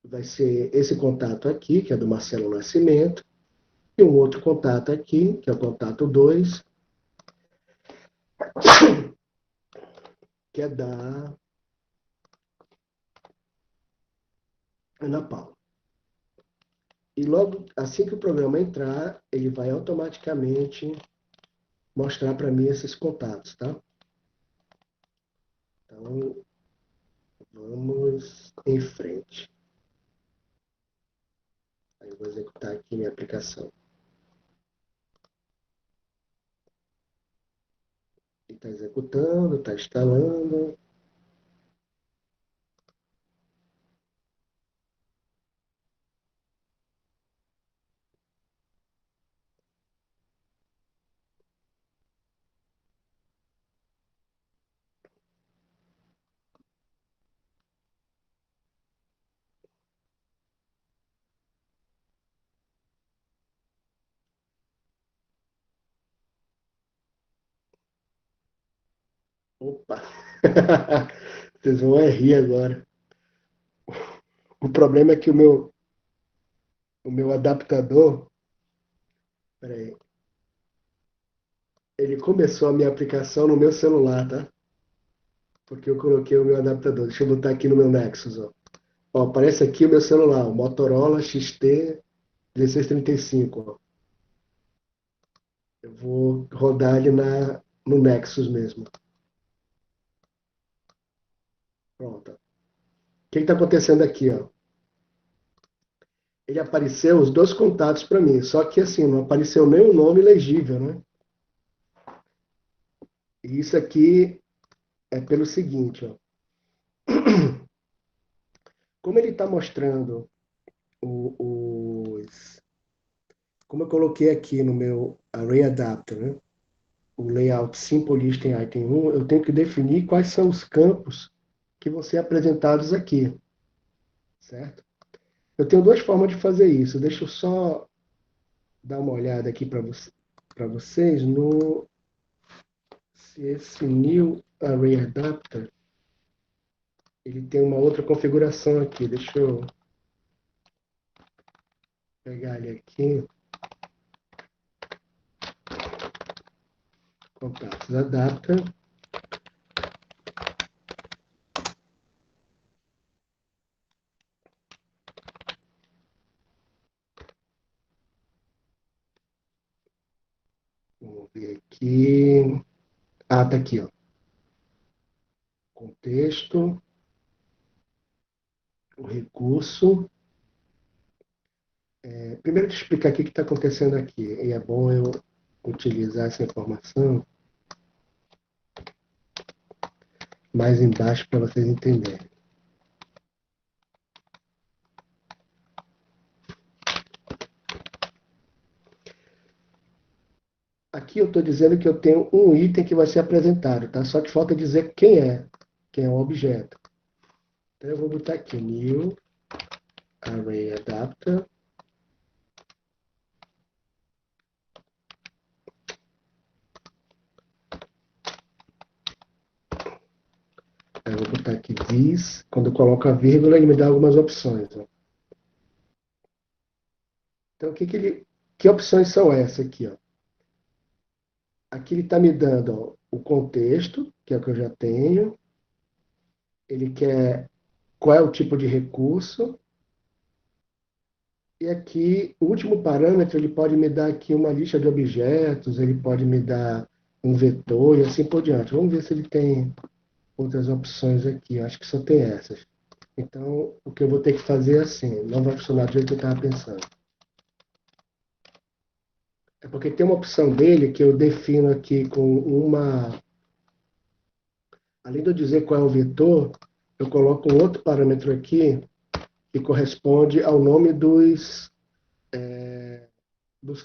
Vai ser esse contato aqui, que é do Marcelo Nascimento, e um outro contato aqui, que é o contato 2, que é da Ana Paula. E logo assim que o programa entrar, ele vai automaticamente mostrar para mim esses contatos, tá? Então, vamos em frente. Aí eu vou executar aqui minha aplicação. Ele está executando, está instalando. Opa! Vocês vão rir agora. O problema é que o meu adaptador, peraí, ele começou a minha aplicação no meu celular, tá? Porque eu coloquei o meu adaptador. Deixa eu botar aqui no meu Nexus, ó. Ó, aparece aqui o meu celular, o Motorola XT 1635, ó. Eu vou rodar ele no Nexus mesmo. Pronto. O que está acontecendo aqui, ó? Ele apareceu os dois contatos para mim, só que assim, não apareceu nem o nome legível, né? E isso aqui é pelo seguinte, ó. Como ele está mostrando os. Como eu coloquei aqui no meu Array Adapter, né? O layout Simple Listing Item 1, eu tenho que definir quais são os campos que vão ser apresentados aqui, certo? Eu tenho duas formas de fazer isso. Deixa eu só dar uma olhada aqui para vocês no se esse New Array Adapter ele tem uma outra configuração aqui. Deixa eu pegar ele aqui. Contatos Adapter. Vamos ver aqui. Ah, tá aqui, ó. Contexto, o recurso. Primeiro, deixa eu explicar o que está acontecendo aqui. E é bom eu utilizar essa informação mais embaixo para vocês entenderem. Aqui eu estou dizendo que eu tenho um item que vai ser apresentado, tá? Só que falta dizer quem é o objeto. Então eu vou botar aqui New Array Adapter. Aí eu vou botar aqui this. Quando eu coloco a vírgula, ele me dá algumas opções, ó. Então, que opções são essas aqui, ó? Aqui ele está me dando, ó, o contexto, que é o que eu já tenho. Ele quer qual é o tipo de recurso. E aqui, o último parâmetro, ele pode me dar aqui uma lista de objetos, ele pode me dar um vetor e assim por diante. Vamos ver se ele tem outras opções aqui. Eu acho que só tem essas. Então, o que eu vou ter que fazer é assim, não vai funcionar do jeito que eu estava pensando. É porque tem uma opção dele que eu defino aqui com uma. Além de eu dizer qual é o vetor, eu coloco um outro parâmetro aqui que corresponde ao nome dos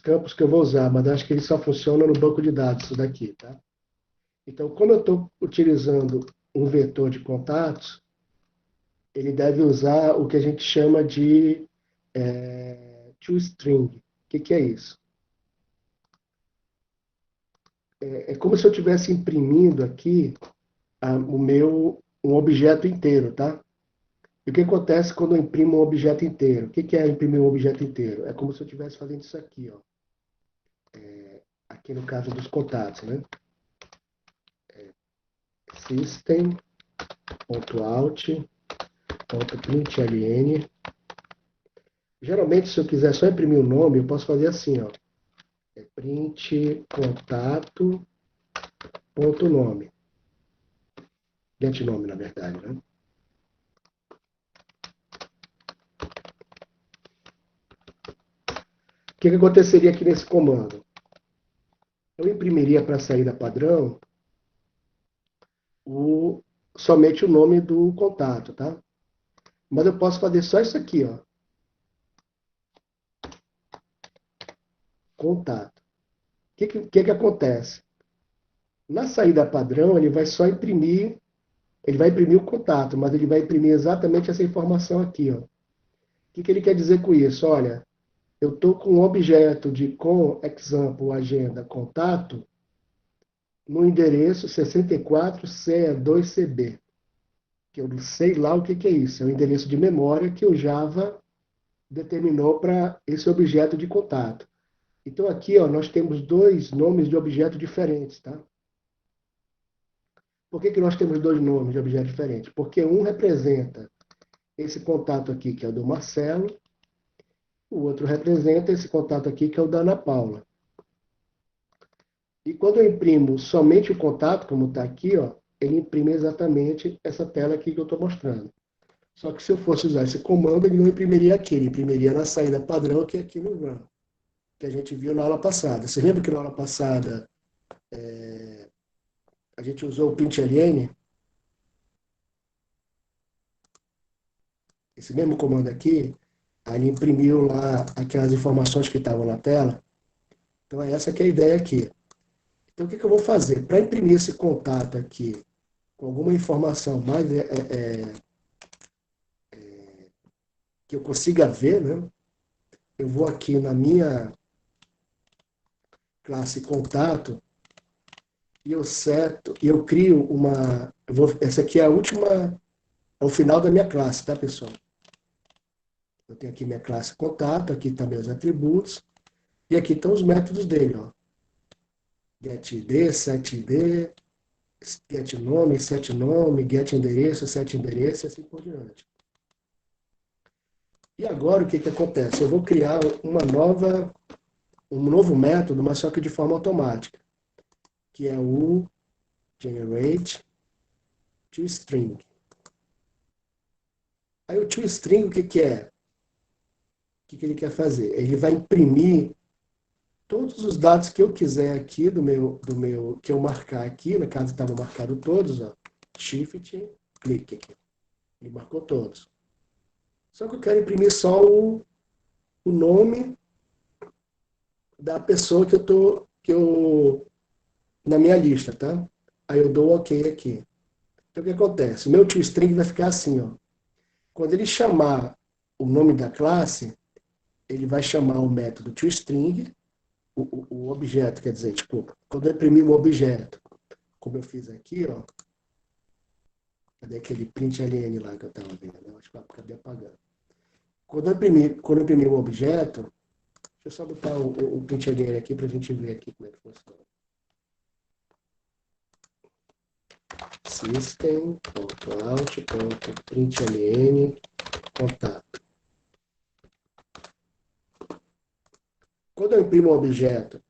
campos que eu vou usar, mas acho que ele só funciona no banco de dados, isso daqui, tá? Então, como eu estou utilizando um vetor de contatos, ele deve usar o que a gente chama de toString. O que é isso? É como se eu estivesse imprimindo aqui um objeto inteiro, tá? E o que acontece quando eu imprimo um objeto inteiro? O que é imprimir um objeto inteiro? É como se eu estivesse fazendo isso aqui, ó. Aqui no caso dos contatos, né? System.out.println. Geralmente, se eu quiser só imprimir o nome, eu posso fazer assim, ó. Print contato.nome. Get nome, na verdade, né? O que aconteceria aqui nesse comando? Eu imprimiria para a saída padrão o, somente o nome do contato, tá? Mas eu posso fazer só isso aqui, ó. Contato. O que acontece? Na saída padrão, ele vai imprimir o contato, mas ele vai imprimir exatamente essa informação aqui, ó. O que ele quer dizer com isso? Olha, eu estou com um objeto de com example agenda contato no endereço 64CE2CB, que eu não sei lá o que é isso. É o endereço de memória que o Java determinou para esse objeto de contato. Então aqui, ó, nós temos dois nomes de objeto diferentes, tá? Por que nós temos dois nomes de objeto diferentes? Porque um representa esse contato aqui, que é o do Marcelo, o outro representa esse contato aqui, que é o da Ana Paula. E quando eu imprimo somente o contato, como está aqui, ó, ele imprime exatamente essa tela aqui que eu estou mostrando. Só que se eu fosse usar esse comando, ele não imprimiria aqui, ele imprimiria na saída padrão, que é aqui no run, que a gente viu na aula passada. Você lembra que na aula passada a gente usou o println, esse mesmo comando aqui, aí ele imprimiu lá aquelas informações que estavam na tela. Então, é essa que é a ideia aqui. Então, o que eu vou fazer? Para imprimir esse contato aqui com alguma informação mais que eu consiga ver, né? Eu vou aqui na minha classe contato e eu crio essa aqui é a última, é o final da minha classe, tá, pessoal? Eu tenho aqui minha classe contato, aqui estão meus atributos, e aqui estão os métodos dele, ó. GetID, setID, getNome, setNome, getEndereço, setEndereço, e assim por diante. E agora o que acontece? Eu vou criar um novo método, mas só que de forma automática, que é o generate toString. Aí o toString, o que é? O que ele quer fazer? Ele vai imprimir todos os dados que eu quiser aqui que eu marcar aqui, no caso estavam marcados todos, ó, shift, clique aqui. Ele marcou todos. Só que eu quero imprimir só o nome da pessoa na minha lista, tá? Aí eu dou OK aqui. Então o que acontece? O meu toString vai ficar assim, ó. Quando ele chamar o nome da classe, ele vai chamar o método toString, o objeto, quer dizer, desculpa, quando eu imprimir o objeto, como eu fiz aqui, ó, cadê aquele println lá que eu estava vendo? Eu acho que eu acabei apagando. Quando eu imprimir o objeto, deixa eu só botar o println aqui para a gente ver aqui como é que funciona. System.out.println contato. Quando eu imprimo um objeto,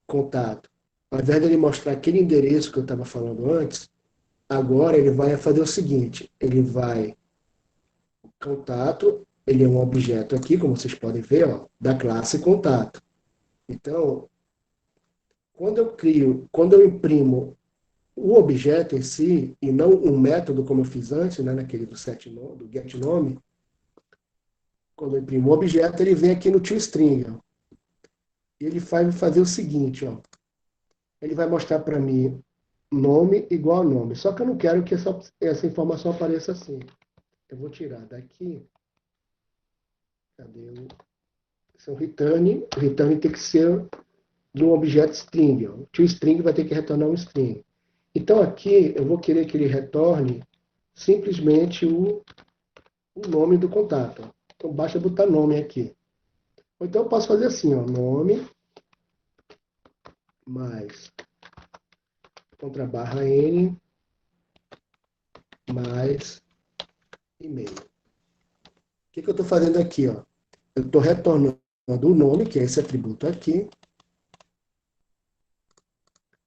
contato, ao invés de ele mostrar aquele endereço que eu estava falando antes, agora ele vai fazer o seguinte, ele vai, contato, ele é um objeto aqui, como vocês podem ver, ó, da classe contato. Então, quando eu imprimo o objeto em si, e não um método como eu fiz antes, né, naquele do getNome, quando eu imprimo o objeto, ele vem aqui no toString, ó, e ele vai fazer o seguinte, ó, ele vai mostrar para mim nome igual a nome, só que eu não quero que essa informação apareça assim. Eu vou tirar daqui, cadê o... Esse é o return tem que ser de um objeto string, ó. O toString vai ter que retornar um string. Então aqui eu vou querer que ele retorne simplesmente o nome do contato. Então basta botar nome aqui. Ou então eu posso fazer assim, ó, nome mais contrabarra N mais e-mail. O que eu estou fazendo aqui? Ó? Eu estou retornando o nome, que é esse atributo aqui.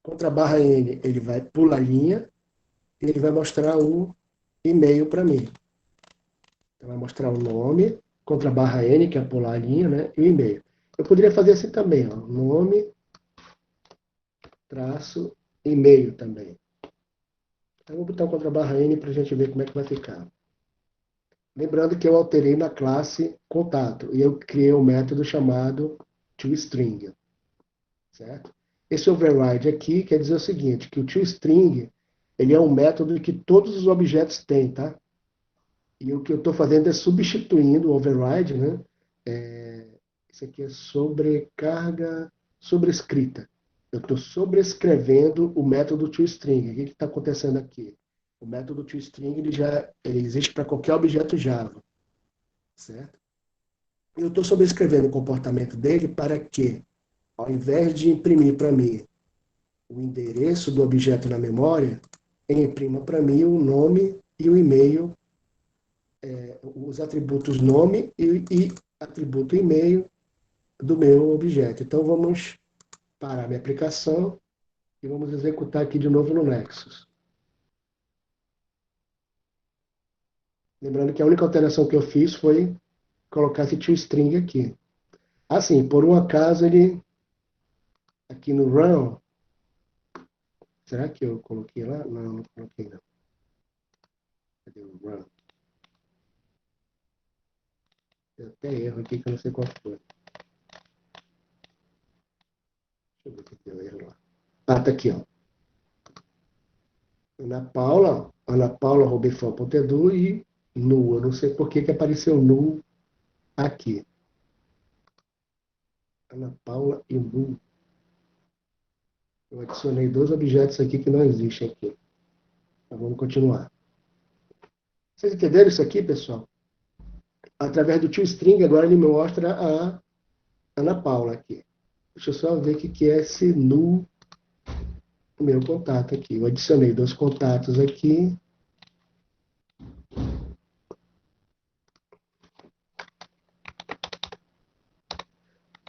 Contrabarra N, ele vai pular a linha e ele vai mostrar o e-mail para mim. Então vai mostrar o nome, contrabarra N, que é pular a linha, né? E o e-mail. Eu poderia fazer assim também, ó, nome, traço, e-mail também. Então, eu vou botar o contrabarra N para a gente ver como é que vai ficar. Lembrando que eu alterei na classe contato e eu criei um método chamado toString, certo? Esse override aqui quer dizer o seguinte, que o toString ele é um método que todos os objetos têm, tá? E o que eu estou fazendo é substituindo o override, né? Isso aqui é sobrecarga, sobrescrita. Eu estou sobrescrevendo o método toString. O que está acontecendo aqui? O método toString ele existe para qualquer objeto Java, certo? Eu estou sobrescrevendo o comportamento dele para que, ao invés de imprimir para mim o endereço do objeto na memória, ele imprima para mim o nome e o e-mail, os atributos nome e atributo e-mail do meu objeto. Então vamos parar minha aplicação e vamos executar aqui de novo no Nexus. Lembrando que a única alteração que eu fiz foi colocar esse toString aqui. Assim, por um acaso ele, aqui no run, será que eu coloquei lá? Não, não coloquei não. Cadê o run? Tem até erro aqui que eu não sei qual foi. Deixa eu ver se deu erro lá. Ah, tá aqui, ó. Ana Paula, roubei Edu e nu. Eu não sei por que apareceu nu aqui. Ana Paula e nu. Eu adicionei dois objetos aqui que não existem aqui. Então vamos continuar. Vocês entenderam isso aqui, pessoal? Através do toString, agora ele me mostra a Ana Paula aqui. Deixa eu só ver o que é esse nu no meu contato aqui. Eu adicionei dois contatos aqui.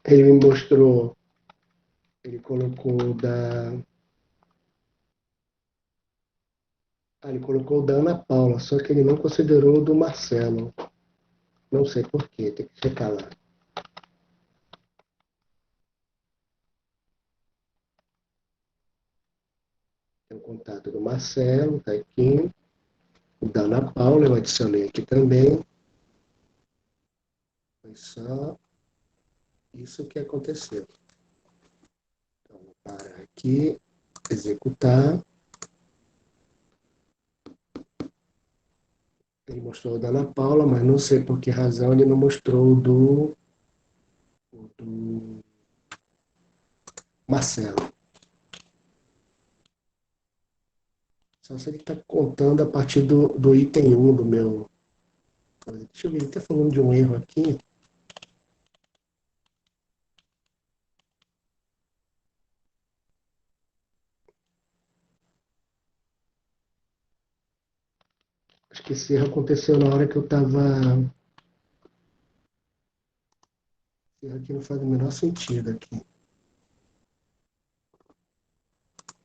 Ele me mostrou, ele colocou da. Ah, ele colocou o da Ana Paula, só que ele não considerou o do Marcelo. Não sei por quê, tem que checar lá. Tem o contato do Marcelo, tá aqui. O da Ana Paula eu adicionei aqui também. Foi só isso que aconteceu. Então, vou parar aqui, executar. Ele mostrou o da Ana Paula, mas não sei por que razão ele não mostrou o do Marcelo. Só sei que está contando a partir do item 1 do meu. Deixa eu ver, ele está falando de um erro aqui. Acho que esse erro aconteceu na hora que eu estava Isso aqui não faz o menor sentido aqui.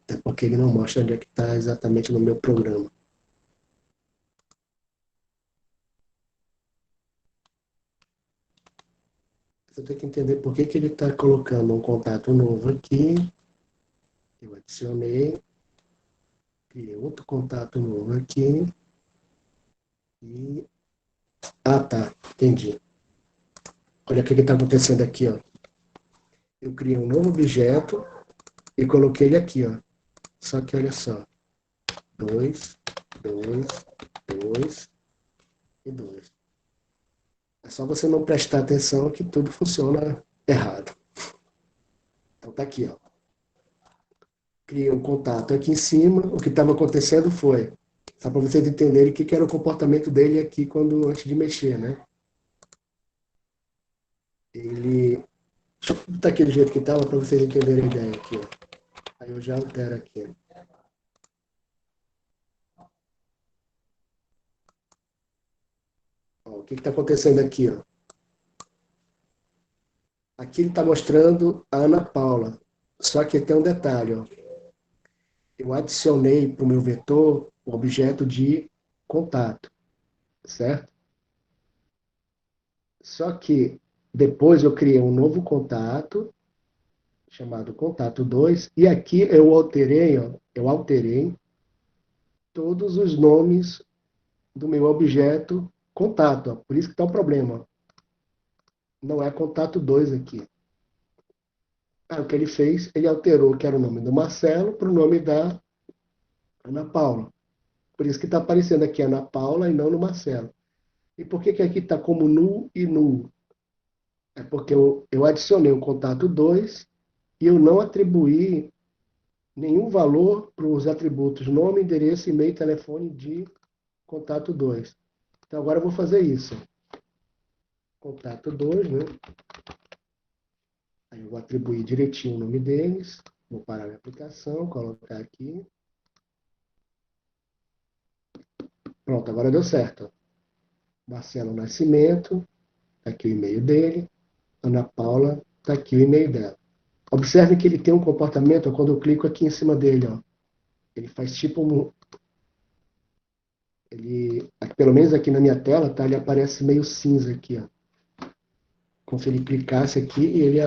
Até porque ele não mostra onde é que está exatamente no meu programa. Você tem que entender por que que ele está colocando um contato novo aqui. Eu adicionei, criei outro contato novo aqui. E... Ah, tá. Entendi. Olha o que está acontecendo aqui, ó. Eu criei um novo objeto e coloquei ele aqui, ó. Só que olha só. 2, 2, 2 e 2. É só você não prestar atenção que tudo funciona errado. Então tá aqui, ó. Criei um contato aqui em cima. O que estava acontecendo foi, só para vocês entenderem o que era o comportamento dele aqui quando antes de mexer, né? Ele. Deixa eu botar aqui do jeito que estava para vocês entenderem a ideia aqui, ó. Aí eu já altero aqui. Ó, o que está acontecendo aqui, ó? Aqui ele está mostrando a Ana Paula. Só que tem um detalhe, ó. Eu adicionei para o meu vetor o objeto de contato, certo? Só que depois eu criei um novo contato, chamado contato 2 e aqui eu alterei, ó, eu alterei todos os nomes do meu objeto contato, ó. Por isso que está o problema. Ó. Não é contato 2 aqui. Ah, o que ele fez, ele alterou que era o nome do Marcelo para o nome da Ana Paula. Por isso que está aparecendo aqui Ana Paula e não no Marcelo. E por que, que aqui está como nu e nu? É porque eu adicionei o contato 2 e eu não atribuí nenhum valor para os atributos nome, endereço, e-mail, telefone de contato 2. Então agora eu vou fazer isso. Contato 2, né? Aí eu vou atribuir direitinho o nome deles. Vou parar a minha aplicação, colocar aqui. Pronto, agora deu certo. Marcelo Nascimento, está aqui o e-mail dele. Ana Paula, está aqui o e-mail dela. Observe que ele tem um comportamento, ó, quando eu clico aqui em cima dele, ó, ele faz tipo um, ele, pelo menos aqui na minha tela, tá, ele aparece meio cinza aqui, ó. Como se ele clicasse aqui e ele,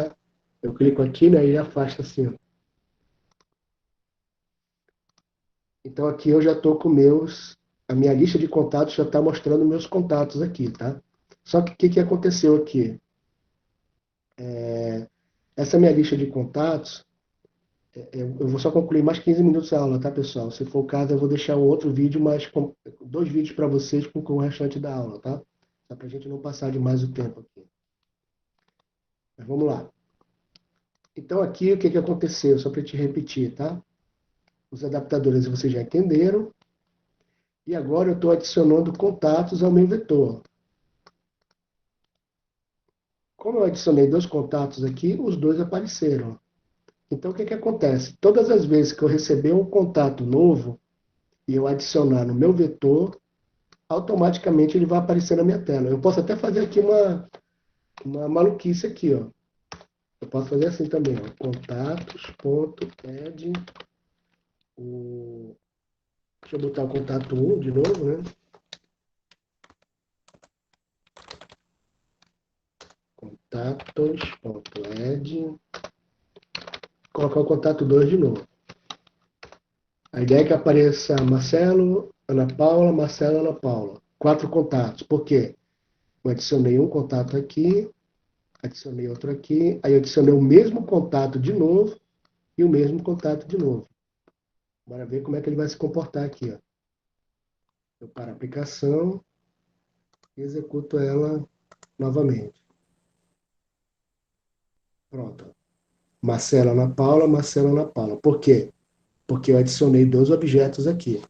eu clico aqui, né, e ele afasta assim, ó. Então aqui eu já estou com a minha lista de contatos já está mostrando meus contatos aqui, tá? Só que o que aconteceu aqui? Essa minha lista de contatos, eu vou só concluir mais 15 minutos a aula, tá, pessoal? Se for o caso, eu vou deixar um outro vídeo, dois vídeos para vocês com o restante da aula, tá? Só para a gente não passar demais o tempo aqui. Mas vamos lá. Então aqui o que aconteceu? Só para te repetir, tá? Os adaptadores vocês já entenderam. E agora eu estou adicionando contatos ao meu vetor. Como eu adicionei dois contatos aqui, os dois apareceram. Então, o que acontece? Todas as vezes que eu receber um contato novo e eu adicionar no meu vetor, automaticamente ele vai aparecer na minha tela. Eu posso até fazer aqui uma maluquice aqui, ó. Eu posso fazer assim também, ó. Contatos.add. Deixa eu botar o contato 1 de novo, né? Contatos.add. Colocar o contato 2 de novo. A ideia é que apareça Marcelo, Ana Paula, Marcelo, Ana Paula. Quatro contatos. Por quê? Eu adicionei um contato aqui, adicionei outro aqui, aí eu adicionei o mesmo contato de novo e o mesmo contato de novo. Bora ver como é que ele vai se comportar aqui. Ó. Eu paro a aplicação e executo ela novamente. Pronto. Marcelo, Ana Paula, Marcelo, Ana Paula. Por quê? Porque eu adicionei dois objetos aqui.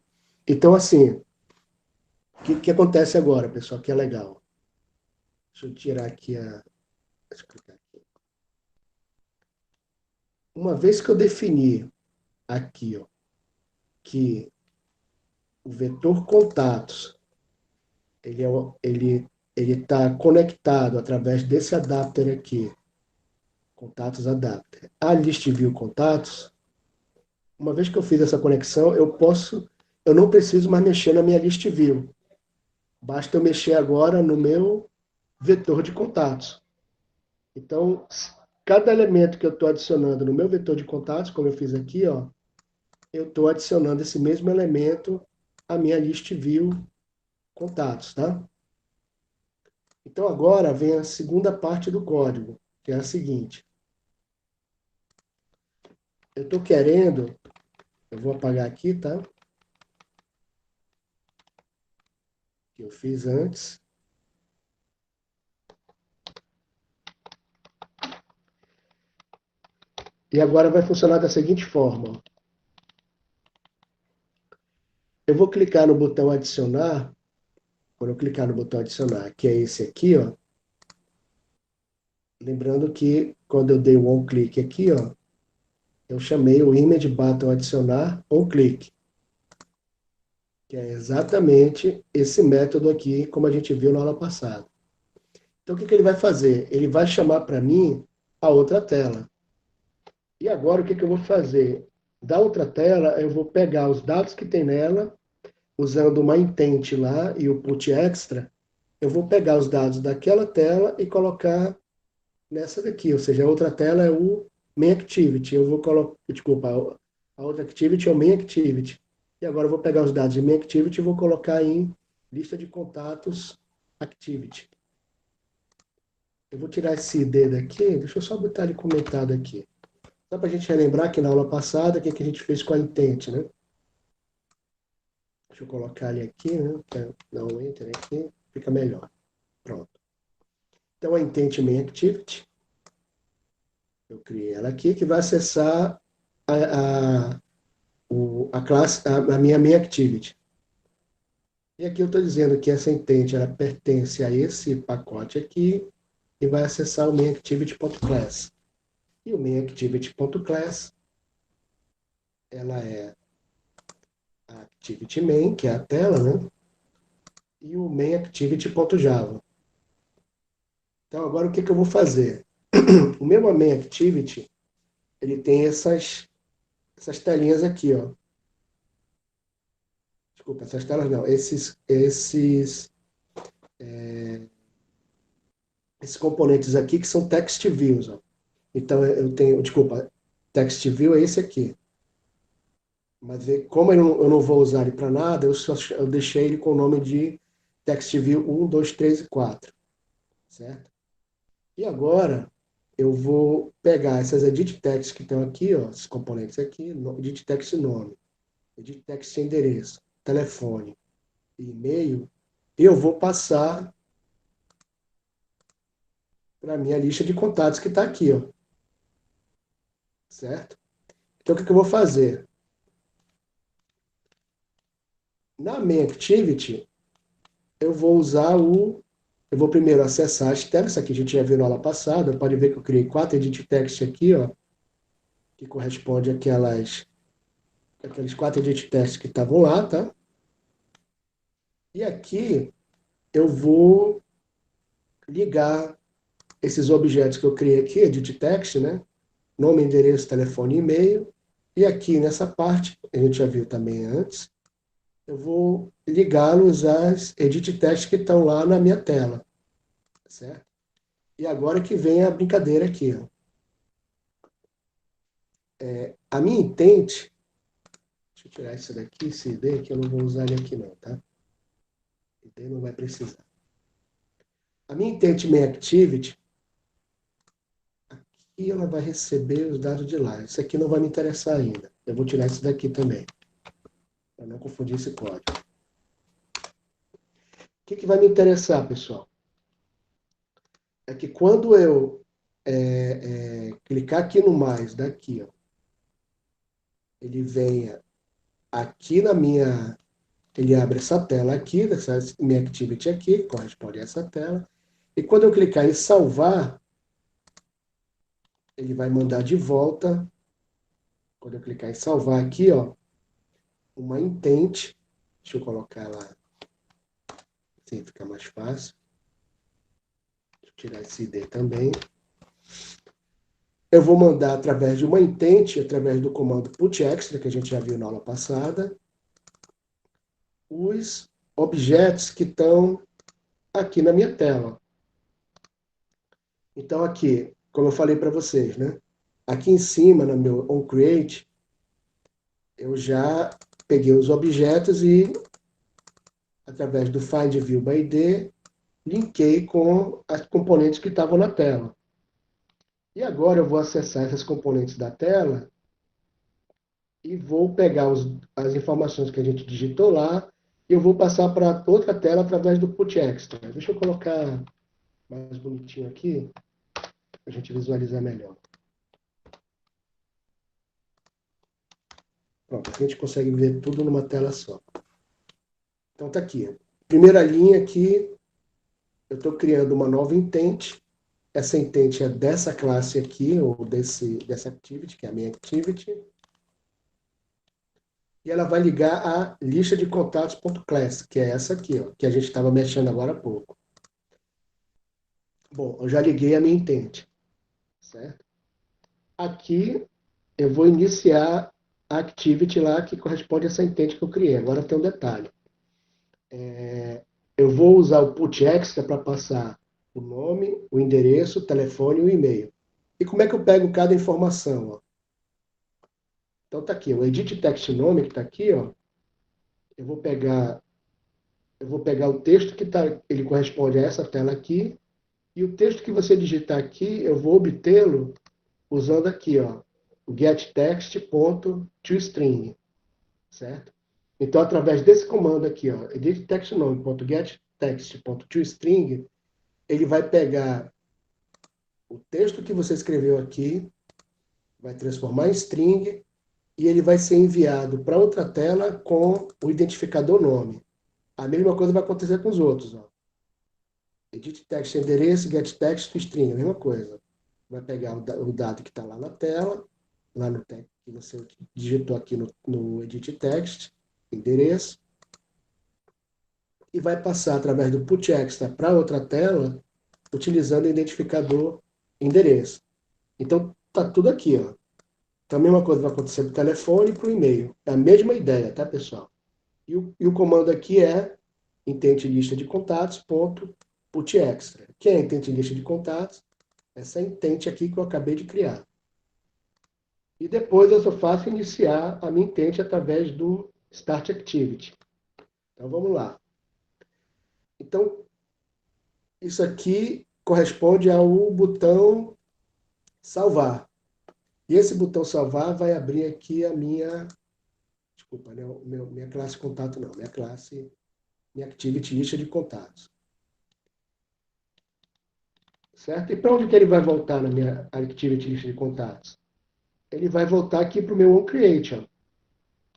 Então, assim, o que acontece agora, pessoal, que é legal? Deixa eu tirar aqui a. Deixa eu clicar aqui. Uma vez que eu defini aqui, ó, que o vetor contatos ele está conectado através desse adapter aqui Contatos adapter. A list view contatos, uma vez que eu fiz essa conexão, eu não preciso mais mexer na minha list view. Basta eu mexer agora no meu vetor de contatos. Então, cada elemento que eu estou adicionando no meu vetor de contatos, como eu fiz aqui, ó, eu estou adicionando esse mesmo elemento à minha list view contatos, tá? Então agora vem a segunda parte do código, que é a seguinte. Eu estou querendo, eu vou apagar aqui, tá? Que eu fiz antes. E agora vai funcionar da seguinte forma. Eu vou clicar no botão adicionar. Quando eu clicar no botão adicionar, que é esse aqui, ó. Lembrando que quando eu dei o on click aqui, ó, eu chamei o image button adicionar on click, que é exatamente esse método aqui, como a gente viu na aula passada. Então, o que ele vai fazer? Ele vai chamar para mim a outra tela. E agora, o que eu vou fazer? Da outra tela, eu vou pegar os dados que tem nela, usando uma intent lá e o put extra, eu vou pegar os dados daquela tela e colocar nessa daqui, ou seja, a outra tela é o main activity. Eu vou colocar, desculpa, a outra activity é o main activity. E agora eu vou pegar os dados de main activity e vou colocar em lista de contatos activity. Eu vou tirar esse ID daqui, deixa eu só botar ele comentado aqui. Só para a gente relembrar que na aula passada, o que a gente fez com a intent, né? Deixa eu colocar ele aqui, né? Dar um enter aqui, fica melhor. Pronto. Então, a intent main activity, eu criei ela aqui, que vai acessar a classe, a minha main activity. E aqui eu estou dizendo que essa intent ela pertence a esse pacote aqui e vai acessar o mainActivity.class. E o mainActivity.class, ela é a activity main, que é a tela, né? E o mainActivity.java. Então agora o que eu vou fazer? O meu mainActivity, ele tem essas telinhas aqui, ó. Desculpa, essas telas não, esses componentes aqui que são text views, ó. Então eu tenho, desculpa, text view é esse aqui. Mas como eu não vou usar ele para nada, eu deixei ele com o nome de text view 1, 2, 3 e 4, certo? E agora eu vou pegar essas edit text que estão aqui, ó, esses componentes aqui, edit text nome, edit text endereço, telefone e e-mail, e eu vou passar para a minha lista de contatos que está aqui, ó, certo? Então, o que eu vou fazer? Na main activity, eu vou usar eu vou primeiro acessar as tags, isso aqui a gente já viu na aula passada, pode ver que eu criei 4 edit text aqui, ó, que corresponde àqueles 4 edit text que estavam lá, tá? E aqui eu vou ligar esses objetos que eu criei aqui, edit text, né? Nome, endereço, telefone e e-mail. E aqui nessa parte, a gente já viu também antes, eu vou ligá-los às edit text que estão lá na minha tela, certo? E agora que vem a brincadeira aqui, ó. A minha intent, deixa eu tirar isso daqui, esse ID, que eu não vou usar ele aqui não, tá? ID não vai precisar. A minha intent main activity, aqui ela vai receber os dados de lá. Isso aqui não vai me interessar ainda. Eu vou tirar isso daqui também, para não confundir esse código. O que vai me interessar, pessoal? É que quando eu clicar aqui no mais, daqui, ó, ele venha aqui na minha. Ele abre essa tela aqui, dessa minha activity aqui, que corresponde a essa tela. E quando eu clicar em salvar, ele vai mandar de volta. Quando eu clicar em salvar aqui, ó, uma intent. Deixa eu colocar lá, assim fica mais fácil. Deixa eu tirar esse ID também. eu vou mandar através de uma intent, através do comando putExtra, que a gente já viu na aula passada, os objetos que estão aqui na minha tela. Então, aqui, como eu falei para vocês, né? Aqui em cima, no meu onCreate, eu já peguei os objetos e, através do Find View by ID, linkei com as componentes que estavam na tela. E agora eu vou acessar essas componentes da tela e vou pegar as informações que a gente digitou lá e eu vou passar para outra tela através do putExtra. Deixa eu colocar mais bonitinho aqui, para a gente visualizar melhor. Pronto, aqui a gente consegue ver tudo numa tela só. Então tá aqui. Primeira linha aqui, eu estou criando uma nova intent. Essa intent é dessa classe aqui, ou dessa activity, que é a minha activity. E ela vai ligar a lista de contatos.class, que é essa aqui, ó, que a gente estava mexendo agora há pouco. Bom, eu já liguei a minha intent, certo? Aqui eu vou iniciar a activity lá que corresponde a essa intent que eu criei. Agora tem um detalhe. Eu vou usar o putExtra para passar o nome, o endereço, o telefone e o e-mail. E como é que eu pego cada informação? Ó? Então tá aqui, o edit text nome que está aqui, ó, eu vou pegar o texto que ele corresponde a essa tela aqui, e o texto que você digitar aqui, eu vou obtê-lo usando aqui, ó, o getText.toString, certo? Então, através desse comando aqui, ó, editTextNome.getText.toString, ele vai pegar o texto que você escreveu aqui, vai transformar em string e ele vai ser enviado para outra tela com o identificador nome. A mesma coisa vai acontecer com os outros. Ó. Edit text endereço, get text string, a mesma coisa. Vai pegar o dado que está lá na tela, lá no text que você digitou aqui no edit text, endereço, e vai passar através do putExtra para outra tela, utilizando o identificador endereço. Então, tá tudo aqui, ó. Então, a mesma coisa vai acontecer para o telefone e para o e-mail. É a mesma ideia, tá, pessoal? E o comando aqui é intent lista de contatos, ponto, putExtra. Quem é intent lista de contatos? Essa intent aqui que eu acabei de criar. E depois eu só faço iniciar a minha intent através do Start Activity. Então, vamos lá. Então, isso aqui corresponde ao botão salvar. E esse botão salvar vai abrir aqui a minha, desculpa, né, minha classe contato não, minha activity lista de contatos. Certo? E para onde que ele vai voltar na minha activity lista de contatos? Ele vai voltar aqui para o meu onCreate.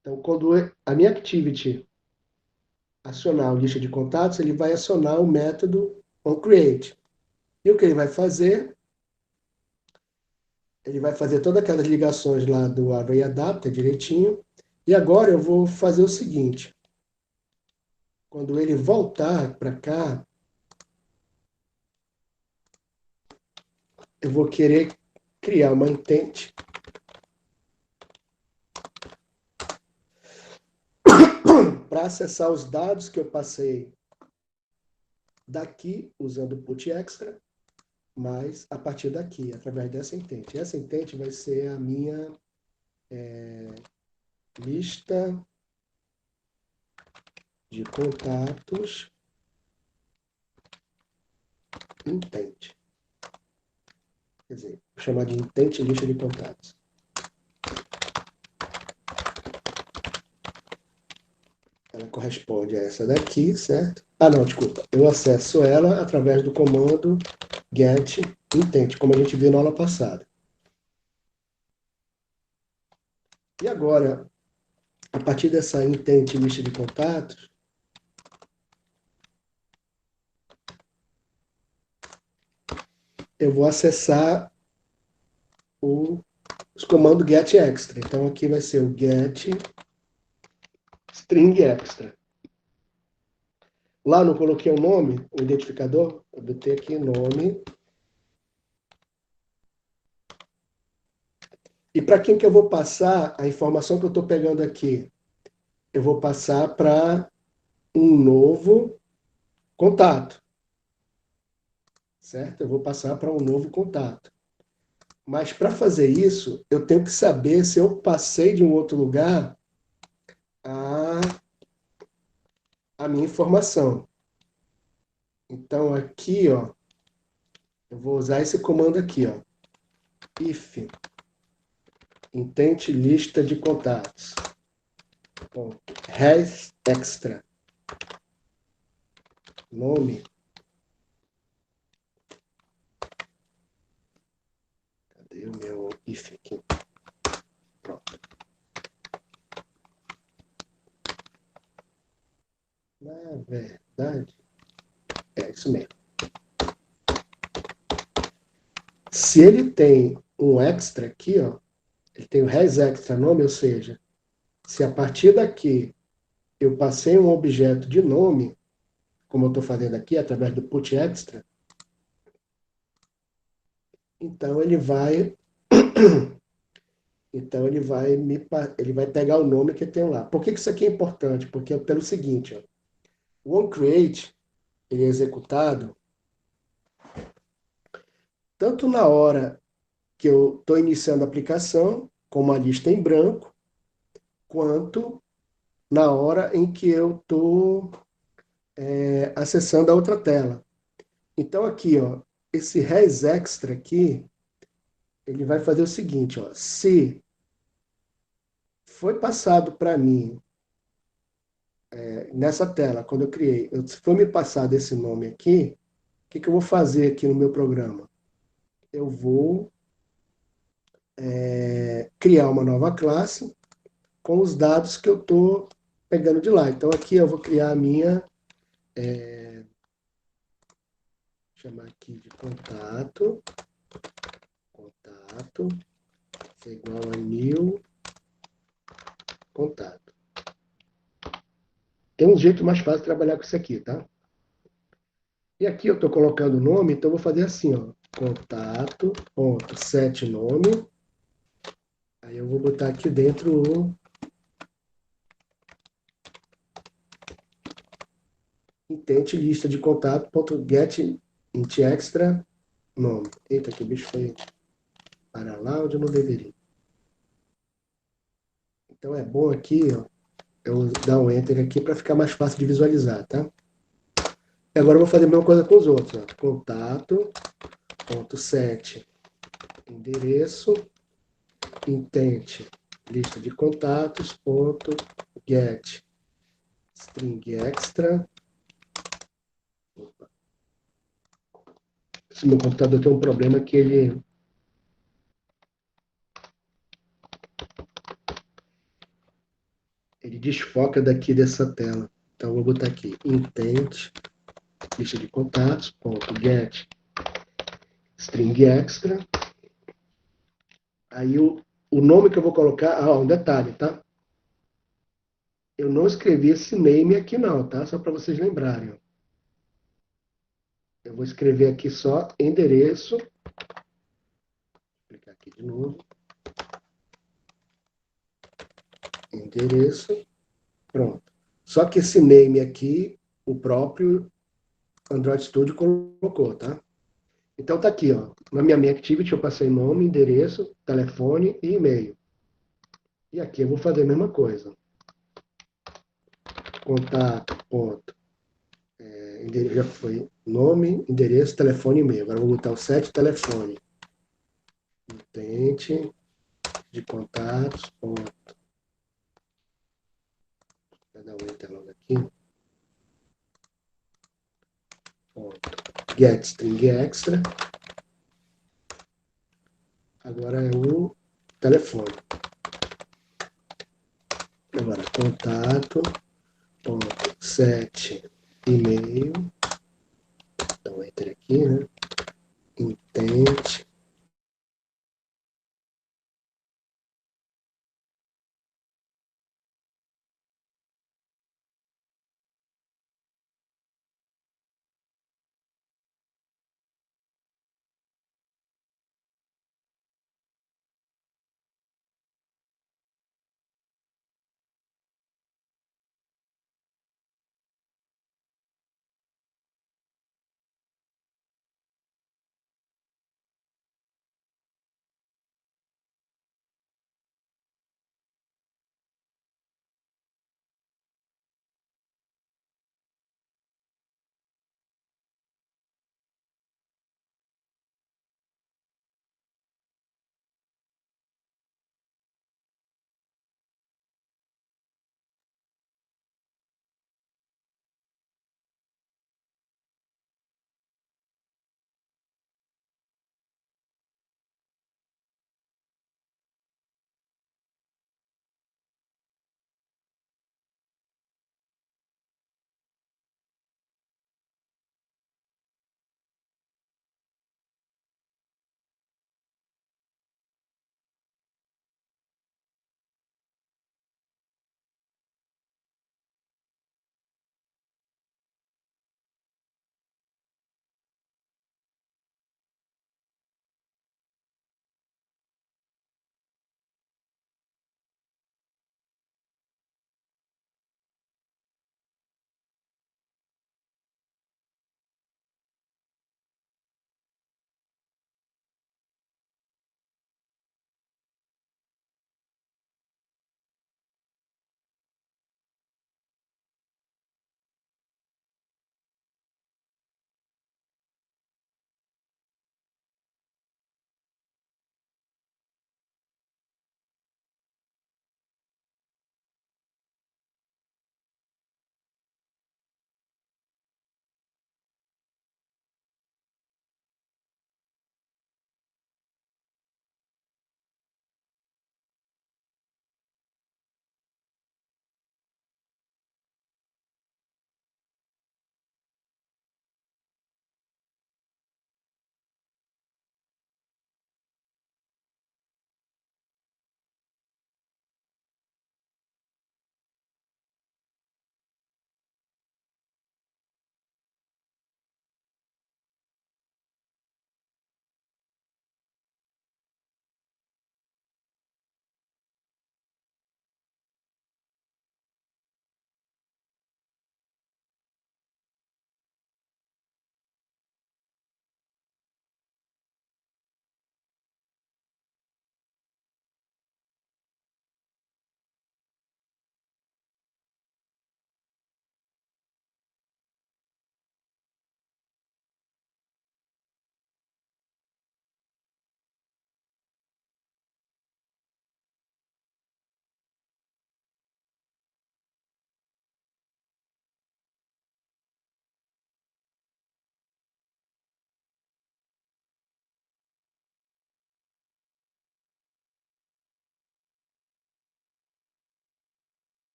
Então, quando a minha activity acionar a lista de contatos, ele vai acionar o método onCreate. E o que ele vai fazer? Ele vai fazer todas aquelas ligações lá do ArrayAdapter direitinho. E agora eu vou fazer o seguinte. Quando ele voltar para cá, eu vou querer criar uma intent para acessar os dados que eu passei daqui, usando o putExtra, mas a partir daqui, através dessa intent. Essa intent vai ser a minha lista de contatos intent. Quer dizer, vou chamar de intent lista de contatos. Ela corresponde a essa daqui, certo? Ah, não, desculpa. Eu acesso ela através do comando get intent, como a gente viu na aula passada. E agora, a partir dessa intent lista de contatos, eu vou acessar os comandos get extra. Então aqui vai ser o get string extra. Lá não coloquei o nome, o identificador, eu botei aqui nome E para quem que eu vou passar a informação que eu estou pegando aqui? Eu vou passar para um novo contato, certo? Eu vou passar para um novo contato. Mas para fazer isso, eu tenho que saber se eu passei de um outro lugar a, a minha informação. Então aqui, ó, eu vou usar esse comando aqui, ó, if intente lista de contatos. Ponto. Res extra nome. Cadê o meu if aqui? Pronto. Na verdade, é isso mesmo. Se ele tem um extra aqui, ó, ele tem o res extra nome, ou seja, se a partir daqui eu passei um objeto de nome, como eu estou fazendo aqui, através do put extra, então ele vai pegar o nome que tem lá. Por que isso aqui é importante? Porque é pelo seguinte, ó, o onCreate ele é executado tanto na hora que eu estou iniciando a aplicação, com uma lista em branco, quanto na hora em que eu estou acessando a outra tela. Então aqui, ó, esse res extra aqui, ele vai fazer o seguinte, ó, se foi passado para mim nessa tela, quando eu criei, se foi me passado esse nome aqui, o que eu vou fazer aqui no meu programa? Eu vou criar uma nova classe com os dados que eu estou pegando de lá. Então aqui eu vou criar a minha, chamar aqui de contato, é igual a new contato. Tem um jeito mais fácil de trabalhar com isso aqui, tá? E aqui eu estou colocando o nome, então eu vou fazer assim, ó, contato.setNome. Aí eu vou botar aqui dentro o intente lista de contato.get int extra nome. Eita, que o bicho foi para lá onde eu não deveria. Então é bom aqui, ó, eu dar um enter aqui para ficar mais fácil de visualizar, tá? E agora eu vou fazer a mesma coisa com os outros, ó. Contato.set endereço intente lista de contatos ponto get string extra. Opa. Esse meu computador tem um problema que ele desfoca daqui dessa tela. Então eu vou botar aqui intente lista de contatos ponto get string extra. Aí o nome que eu vou colocar, um detalhe, tá? Eu não escrevi esse name aqui não, tá? Só para vocês lembrarem. Eu vou escrever aqui só endereço. Vou clicar aqui de novo. Endereço. Pronto. Só que esse name aqui, o próprio Android Studio colocou, tá? Então tá aqui, ó. Na minha Main Activity eu passei nome, endereço, telefone e e-mail. E aqui eu vou fazer a mesma coisa. Contato, ponto. Já foi nome, endereço, telefone e e-mail. Agora eu vou botar o set telefone. Intente de contatos, ponto. Vou dar um enter logo aqui. Ponto. Get string extra. Agora é o telefone. Agora, contato, ponto, set, e-mail. Dá um enter aqui, né? Intente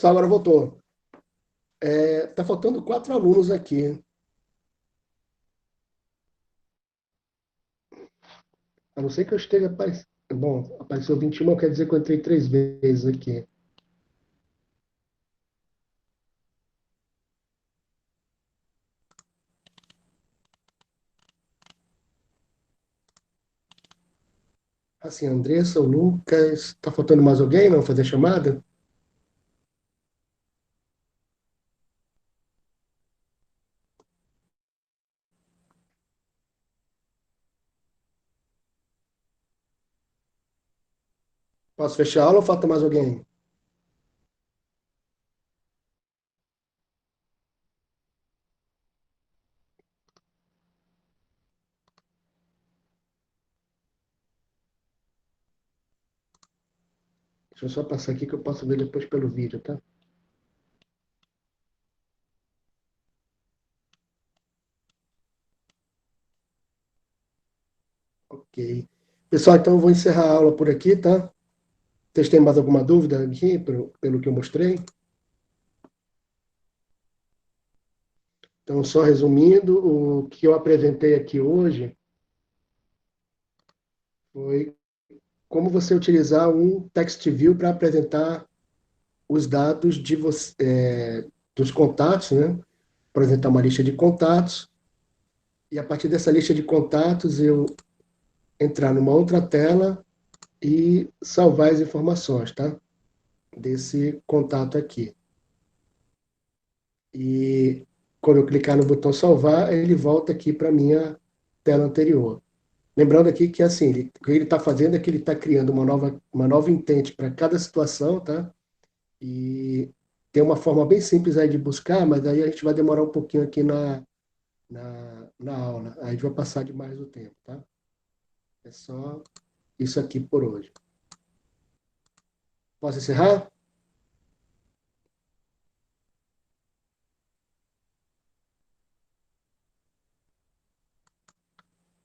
Só agora voltou. Tá faltando 4 alunos aqui. A não ser que eu esteja aparecendo. Bom, apareceu 21, quer dizer que eu entrei 3 vezes aqui. Assim, Andressa, o Lucas. Tá faltando mais alguém não fazer chamada? Posso fechar a aula ou falta mais alguém? Deixa eu só passar aqui que eu posso ver depois pelo vídeo, tá? Ok. Pessoal, então eu vou encerrar a aula por aqui, tá? Vocês têm mais alguma dúvida aqui, pelo que eu mostrei? Então, só resumindo, o que eu apresentei aqui hoje foi como você utilizar um text view para apresentar os dados de você, dos contatos, né? Apresentar uma lista de contatos e a partir dessa lista de contatos eu entrar numa outra tela e salvar as informações, tá? Desse contato aqui. E quando eu clicar no botão salvar, ele volta aqui para a minha tela anterior. Lembrando aqui que assim, o que ele está fazendo é que ele está criando uma nova intente para cada situação, tá? E tem uma forma bem simples aí de buscar, mas aí a gente vai demorar um pouquinho aqui na aula. Aí a gente vai passar demais o tempo, tá? É só isso aqui por hoje. Posso encerrar?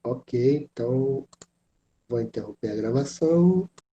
Ok, então vou interromper a gravação.